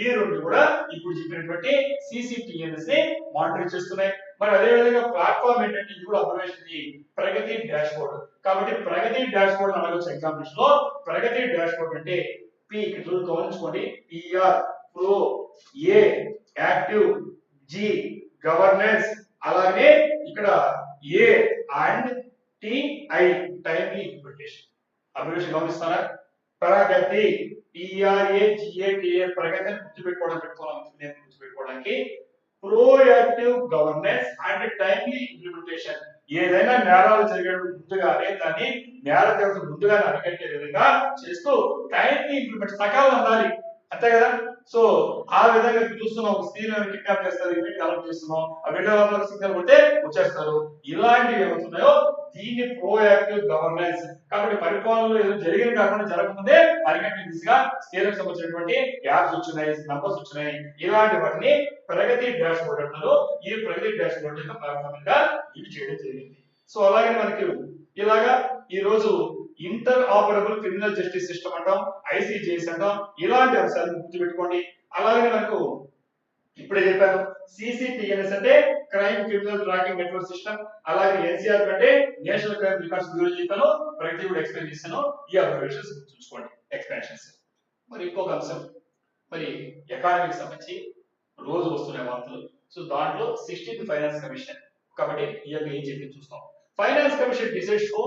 ఈ రెండు కూడా ఇప్పుడు చెప్పినటువంటి CCTNS ని మానిటర్ చేస్తున్నాయి. మరి అదే విధంగా ప్లాట్ఫామ్ ఏంటంటే ఇది కూడా అబ్జర్వేషన్ ప్రగతి డాష్ బోర్డ్. కాబట్టి ప్రగతి డాష్ బోర్డ్ అనవచ్చు ఎగ్జామినేషన్ లో. ప్రగతి డాష్ బోర్డ్ అంటే P ఇక్కడ గమనించుకోండి, PR pro, A active, G governance, అలాగే ఇక్కడ A and TI timely implementation. Observation గమనిస్తారా? ప్రగతి PRAGATA ప్రగతి అని గుర్తుపెట్టుకోవడానికి proactive governance and timely implementation. ఏదైనా నేరాలు జరిగేటప్పుడు ముందుగానే దాన్ని నేర తీవ్రత ముందుగానే అరికట్టే విధంగా చేస్తూ టైమ్లీ ఇంప్లిమెంట్ సకాలం అందాలి, అంతే కదా. సో ఆ విధంగా చూస్తున్నాం, ఒక స్త్రీని కిడ్నాప్ చేస్తారు, ఇంటికి అలర్ట్ చేస్తున్నాం, ఆ వీడియో సిగ్నల్ కొడితే వచ్చేస్తారు. ఇలాంటివి ఏమవుతున్నాయో దీన్ని ప్రోయాక్టివ్ గవర్నెన్స్. కాబట్టి పరిపాలనలో ఏదో జరిగిన కాకుండా జరగకముందే అరికట్టే దిశగా స్త్రీలకు సంబంధించినటువంటి యాప్స్ వచ్చినాయి, నంబర్స్ వచ్చినాయి. ఇలాంటి వాటిని ప్రగతి డాష్ బోర్డ్ అంటారు. ఈ ప్రగతి డాష్ బోర్డ్ యొక్క ప్లాట్ఫామ్ గా ఇది చేయడం జరిగింది. సో అలాగే మనకి ఇలాగా ఈ రోజు inter operable criminal justice system అంటాం, ICJS అంటాం. ఇలాంటి అంశాలను గుర్తుపెట్టుకోండి. అలాగే మనకు ఇప్పుడే చెప్పాను CCTNS అంటే crime criminal tracking network system, అలాగే NCRB అంటే నేషనల్ క్రైమ్ రికార్డ్స్ బ్యూరో చెప్పాను, ప్రగతి కూడా ఎక్స్ప్లెయిన్ చేశాను. ఈ అబ్జర్వేషన్స్ గుర్తుంచుకోండి, ఎక్స్పాన్షన్స్. మరి ఇంకొక అంశం, మరి ఎకానమీకి సంబంధించి రోజు వస్తున్న వార్తలు. సో దాంట్లో 16th ఫైనాన్స్ కమిషన్. కాబట్టి ఈ యొక్క ఏం చెప్పి చూస్తాం. Finance commission decides how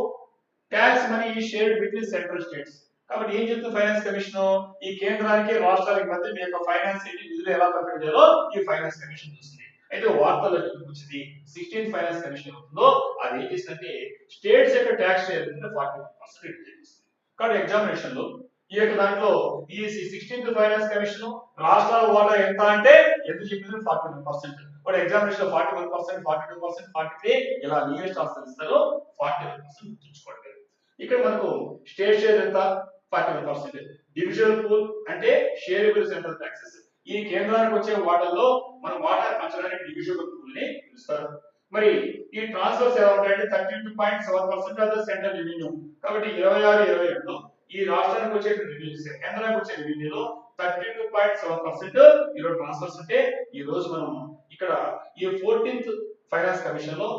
tax money is shared between central states. కాబట్టి ఏం చెప్తుంది ఫైనాన్స్ కమిషన్? ఈ కేంద్రానికి రాష్ట్రాలకు మధ్య మీ యొక్క ఫైనాన్స్ నిధులు ఎలా పంపిణీ చేయాలో ఈ ఫైనాన్స్ కమిషన్ చూస్తుంది. అయితే వార్తల్లో వచ్చింది 16th ఫైనాన్స్ కమిషన్ అవుతుందో అది ఏం చేసిందంటే స్టేట్స్ యొక్క ట్యాక్స్ షేర్ 41% చేస్తుంది. కాబట్టి ఎగ్జామినేషన్ లో ఈ యొక్క దాంట్లో ఈ 16th ఫైనాన్స్ కమిషన్ రాష్ట్రాల వాటా ఎంత అంటే ఎంత చెప్పింది 41%. బట్ ఎగ్జామినేషన్ లో 41%, 42%, 43 ఇలా నియరెస్ట్ ఆన్సర్ ఇస్తారు. 41% గుర్తుంచుకోండి. ఇక్కడ మనకు స్టేట్ షేర్ ఎంత 41%. డివిజనల్ పూల్ అంటే షేరబుల్ సెంట్రల్ టాక్సెస్. ఈ కేంద్రానికి వచ్చే వాటాల్లో మనం వాటా పంచడానికి డివిజనల్ పూల్ ని పిలుస్తారు. మరి ఈ ట్రాన్స్ఫర్స్ ఎలా ఉంటాయంటే 32.7% ఆఫ్ ద సెంట్రల్ రెవెన్యూ. కాబట్టి 26-27లో ఈ రాష్ట్రానికి వచ్చే రెవెన్యూస్, కేంద్రానికి వచ్చే రెవెన్యూలో 32.7% ఈరోజు ట్రాన్స్ఫర్స్ ఉంటే ఈ రోజు మనం ఇక్కడ ఈ 14th ఫైనాన్స్ కమిషన్ లో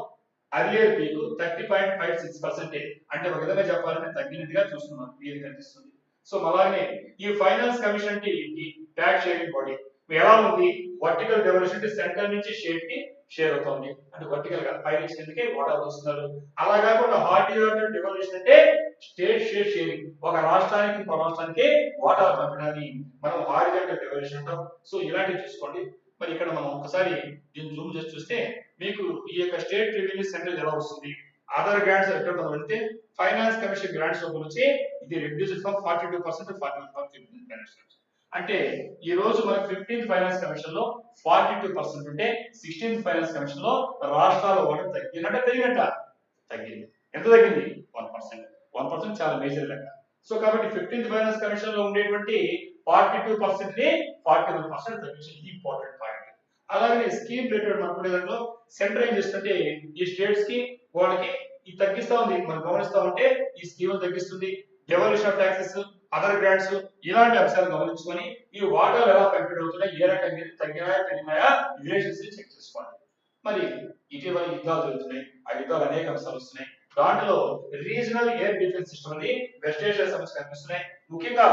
అర్లియర్ పీక్ 30.56%. అంటే ఒక విధంగా చెప్పాలంటే తగ్గినట్టుగా చూస్తున్నాం, ఇది కనిపిస్తుంది. సో అలాగే ఈ ఫైనాన్స్ కమిషన్ అంటే ఏంటి? Tax sharing body. ఎలా ఉంది? వర్టికల్ డెవల్యూషన్ అంటే సెంటర్ నుంచి స్టేట్ కి షేర్ అవుతుంది, అంటే వర్టికల్ గా పై నుంచి కిందకి వాటాలు వస్తున్నారు. అలా కాకుండా హారిజాంటల్ డెవల్యూషన్ అంటే స్టేట్ షేర్ షేరింగ్, ఒక రాష్ట్రానికి ఇంకో రాష్ట్రానికి వాటాలు పంపడాన్ని మనం హారిజాంటల్ డెవల్యూషన్ అంటాం. సో ఇలాంటివి చూసుకోండి. మరి ఇక్కడ మనం ఒకసారి దీన్ని జూమ్ చేసి చూస్తే మీకు ఈ యొక్క స్టేట్ రెవెన్యూ సెంటర్ ఎలా వస్తుంది. అదర్ గ్రాంట్స్ ఎక్కడ మనం వెళ్తే ఫైనాన్స్ కమిషన్ గ్రాంట్స్ లోపల వచ్చి ఇది రెడ్యూస్ ఫ్రమ్ 42% to 41%. అంటే ఈ రోజు మనకి 15th ఫైనాన్స్ కమిషన్ లో 42% ఉంటే 16th ఫైనాన్స్ కమిషన్ లో రాష్ట్రాల వాటా తగ్గినట్ట పెరిగినట్ట తగ్గింది. ఎంత తగ్గింది? 1%. 1% చాలా మేజర్ లెక్క. సో కాబట్టి 15th ఫైనాన్స్ కమిషన్ లో ఉండేటువంటి 42% ని 41% తగ్గించింది. ఇది ఇంపార్టెంట్ పాయింట్. అలాగే స్కీమ్ రిలేటెడ్ మనకు దాంట్లో సెంటర్ ఏం చేస్తుంటే ఈ స్టేట్స్ కి వాళ్ళకి ఇది తగ్గిస్తా ఉంది, మనం గమనిస్తా ఉంటే ఈ స్కీమ్ తగ్గిస్తుంది. Devolution of taxes, other grants ఇలాంటి అంశాలు గమనించుకొని ఈ వాటాలు ఎలా పంపిణీ అవుతున్నాయి, ఏ రకంగా తగ్గినాయా పెరిగినాయా రిలేషన్స్ చెక్ చేసుకోండి. మరి ఇటీవల యుద్ధాలు జరుగుతున్నాయి, ఆ యుద్ధాలు అనేక అంశాలు వస్తున్నాయి. దాంట్లో రీజనల్ ఎయిర్ డిఫెన్స్ సిస్టమ్ అని వెస్ట్ ఏషియా సమస్య కనిపిస్తున్నాయి. ముఖ్యంగా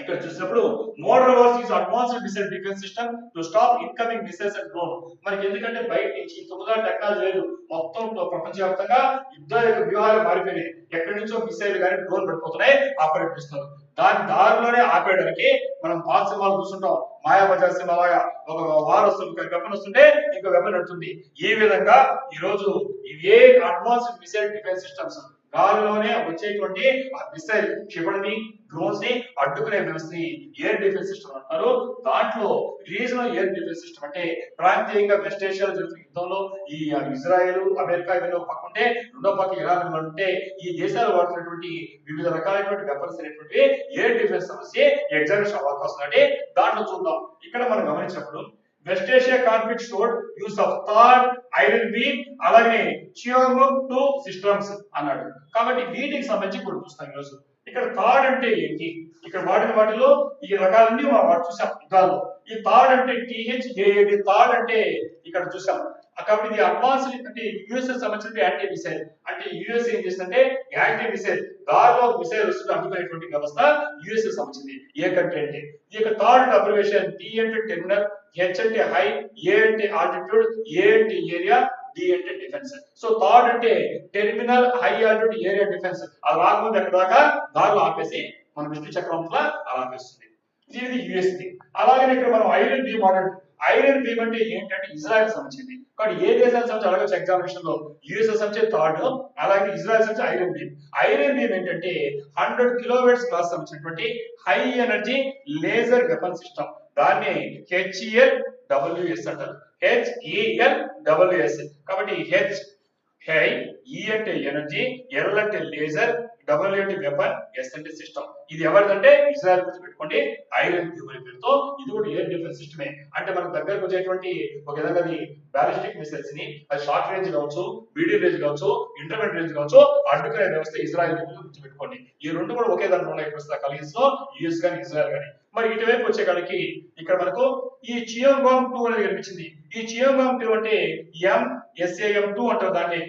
ఇక్కడ చూసినప్పుడు model wars is advanced missile defence system to stop incoming missiles and drone. మనకి ఎందుకంటే బయట నుంచి ఇంతకుముందు టెక్నాలజీ లేదు, మొత్తం ప్రపంచవ్యాప్తంగా యుద్ధ యొక్క వ్యూహాలు మారిపోయినాయి. ఎక్కడి నుంచో మిసైల్ కానీ డ్రోన్ పడిపోతున్నాయి, ఆపరేట్ చేస్తున్నారు. దాని దారిలోనే ఆపేయడానికి మనం పాత సినిమాలు చూస్తుంటాం, మాయాబజార్ సినిమా లాగా ఒక వార్ వస్తుంది, వెపన్ వస్తుంటే ఇంకో వెపన్ నడుతుంది. ఈ విధంగా ఈ రోజు ఇవే అడ్వాన్స్డ్ మిసైల్ డిఫెన్స్ సిస్టమ్స్ గాలిలోనే వచ్చేటువంటి మిసైల్ క్షిపణిని డ్రోన్స్ ని అడ్డుకునే వ్యవస్థని ఎయిర్ డిఫెన్స్ సిస్టమ్ అంటారు. దాంట్లో రీజనల్ ఎయిర్ డిఫెన్స్ సిస్టమ్ అంటే ప్రాంతీయంగా వెస్ట్ ఏషియాలో జరుగుతున్న యుద్ధంలో ఈ ఇజ్రాయెల్ అమెరికా ఇవన్నీ ఒక పక్క ఉంటే, రెండో పక్క ఇరాన్ ఉంటే, ఈ దేశాలు వాడుతున్నటువంటి వివిధ రకాలైనటువంటి వెపన్స్ అనేటువంటి ఎయిర్ డిఫెన్స్ సమస్య ఎగ్జామినేషన్ అవకాశం అంటే దాంట్లో చూద్దాం. ఇక్కడ మనం గమనించినప్పుడు West Asia conflict showed use of థాడ్, ఐరన్ బీమ్, అలాగే చియోంగ్ 2 సిస్టమ్స్ అన్నాడు. కాబట్టి వీటికి సంబంధించి ఇప్పుడు చూస్తాం ఈరోజు. ఇక్కడ థాడ్ అంటే ఏంటి, ఇక్కడ వాడిన వాటిలో ఈ రకాలన్నీ మనం చూసాం యుద్ధాల్లో. ఈ థాడ్ అంటే THAAD, థాడ్ అంటే ఇక్కడ చూసాం. కాబట్టి ఇది అడ్వాన్స్ అంటే యుఎస్ సంబంధించిన యాంటీ మిసైల్. అంటే యుఎస్ ఏం చేస్తుందంటే యాంటీ మిసైల్ దారిలో మిసైల్ వస్తుంటే అడ్డుకునేటువంటి వ్యవస్థ యుఎస్ సంబంధించింది. ఏ కంట్రీ అంటే ఈ యొక్క థాడ్ అబ్రివేషన్ T అంటే టెర్మినల్, H అంటే హై, A అంటే ఆల్టిట్యూడ్, A అంటే ఏరియా, D అంటే డిఫెన్స్. సో థాడ్ అంటే terminal high altitude area defence. అది రాకముందు ఎక్కడ దాకా దారిలో ఆపేసి మన విష్ణు చక్రంలో అలా ఆపేస్తుంది. ఇది యుఎస్ ది. అలాగే ఇక్కడ మనం ఐరన్ బీమ్ వాడాడు. ఐరన్ బీమ్ అంటే ఏంటంటే ఇజ్రాయెల్ సంబంధించింది. కాబట్టి ఏ దేశానికి సంబంధించి అలాగే ఎగ్జామినేషన్ లో యుఎస్ సంబంధించి థాడ్, అలాగే ఇజ్రాయెల్ సంబంధించి ఐరన్ బీమ్. ఐరన్ బీమ్ ఏంటంటే 100 కిలోవాట్స్ క్లాస్ సంబంధించినటువంటి high energy laser weapon system. దాన్ని HELWS అంటారు. HELWS. కాబట్టి హై, E అంటే ఎనర్జీ, L అంటే లేజర్, W అంటే వెపన్, S అంటే సిస్టమ్. ఇది ఎవరిదంటే ఇజ్రాయెల్ గురించి పెట్టుకోండి. ఐరన్ బీమ్ అనే పేరుతో ఇది కూడా ఎయిర్ డిఫెన్స్ సిస్టమే. అంటే మనకు దగ్గరకు వచ్చేటువంటి ఒక విధంగా బ్యాలిస్టిక్ మిసైల్స్ ని అది షార్ట్ రేంజ్ కావచ్చు, మీడియం రేంజ్ కావచ్చు, ఇంటర్మీడియట్ రేంజ్ కావచ్చు అడ్డుకునే వ్యవస్థ ఇజ్రాయెల్ గురించి పెట్టుకోండి. ఈ రెండు కూడా ఒకే దాంట్లో ఉన్నాయి ప్రస్తుత కలిగిస్ లో, యుఎస్ గానీ ఇజ్రాయెల్ గానీ. మరి ఇటువైపు వచ్చే కాడికి ఇక్కడ మనకు ఈ చియోంగాంగ్ 2 అనేది కనిపించింది. ఈ చియోంగాంగ్ 2 అంటే MSAM-2 అంటారు దాన్ని.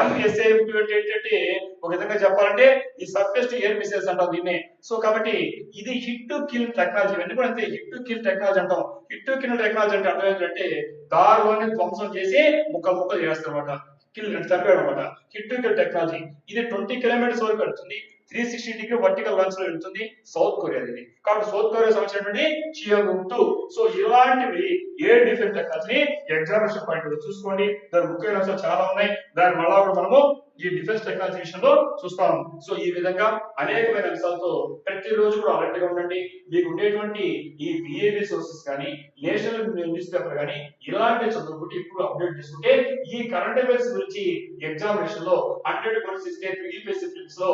MSAM-2 అంటే ఏంటంటే ఒక విధంగా చెప్పాలంటే ఈ సర్ఫేస్ టు ఎయిర్ మిసైల్స్ అంటాం దీన్ని. సో కాబట్టి ఇది హిట్ టు కిల్ టెక్నాలజీ. ఇవన్నీ కూడా అంతే, హిట్ టు కిల్ టెక్నాలజీ అంటాం. హిట్ టు కిల్ టెక్నాలజీ అంటే అర్థం ఏంటంటే దారిలోనే ధ్వంసం చేసి ముక్కలు చేస్తారు అనమాట, కిల్ చంపాడు అనమాట. Hit to kill technology. ఇది 20 కిలోమీటర్స్ వరకు వెళ్తుంది, 360 డిగ్రీ వర్టికల్ లాంచ్ లో వెళ్తుంది. సౌత్ కొరియా ఇది. కాబట్టి సౌత్ కొరియా సంబంధించినటువంటి చియోంగ్ 2. సో ఇలాంటివి air defence technology examination point లో చూసుకోండి. దాని ముఖ్యమైన అంశాలు చాలా ఉన్నాయి. దాని వల్ల కూడా మనము ఈ డిఫెన్స్ టెక్నాలజీ విషయంలో చూస్తాము. సో ఈ విధంగా అనేకమైన అంశాలతో ప్రతిరోజు కూడా అలర్ట్ గా ఉండండి. మీకు ఉండేటువంటి ఈ BAB సోర్సెస్ కానీ, నేషనల్ న్యూస్ పేపర్ కానీ ఇలాంటి చదువుకుంటే ఇప్పుడు అప్డేట్ చేసుకుంటే ఈ కరెంట్ అఫైర్స్ గురించి ఎగ్జామినేషన్ లో 100 క్వశ్చన్స్ ఇస్తే యూపీఎస్సీ ప్రిలిమ్స్ లో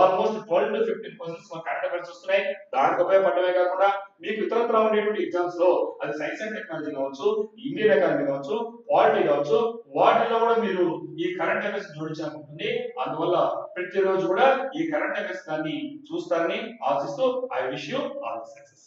ఆల్మోస్ట్ 12 to 15 క్వశ్చన్స్ మన కరెంట్ అఫైర్స్ వస్తున్నాయి. దానికి ఉపయోగపడమే కాకుండా మీకు ఇతరత్ర ఉండేటువంటి ఎగ్జామ్స్ లో అది సైన్స్ అండ్ టెక్నాలజీ కావచ్చు, ఇండియన్ ఎకానమీ కావచ్చు, పాలిటీ కావచ్చు, వాటిలో కూడా మీరు ఈ కరెంట్ అఫైర్స్ జోడించాలనుకుంటుంది. అందువల్ల ప్రతిరోజు కూడా ఈ కరెంట్ అఫైర్స్ దాన్ని చూస్తారని ఆశిస్తూ I wish you all the success.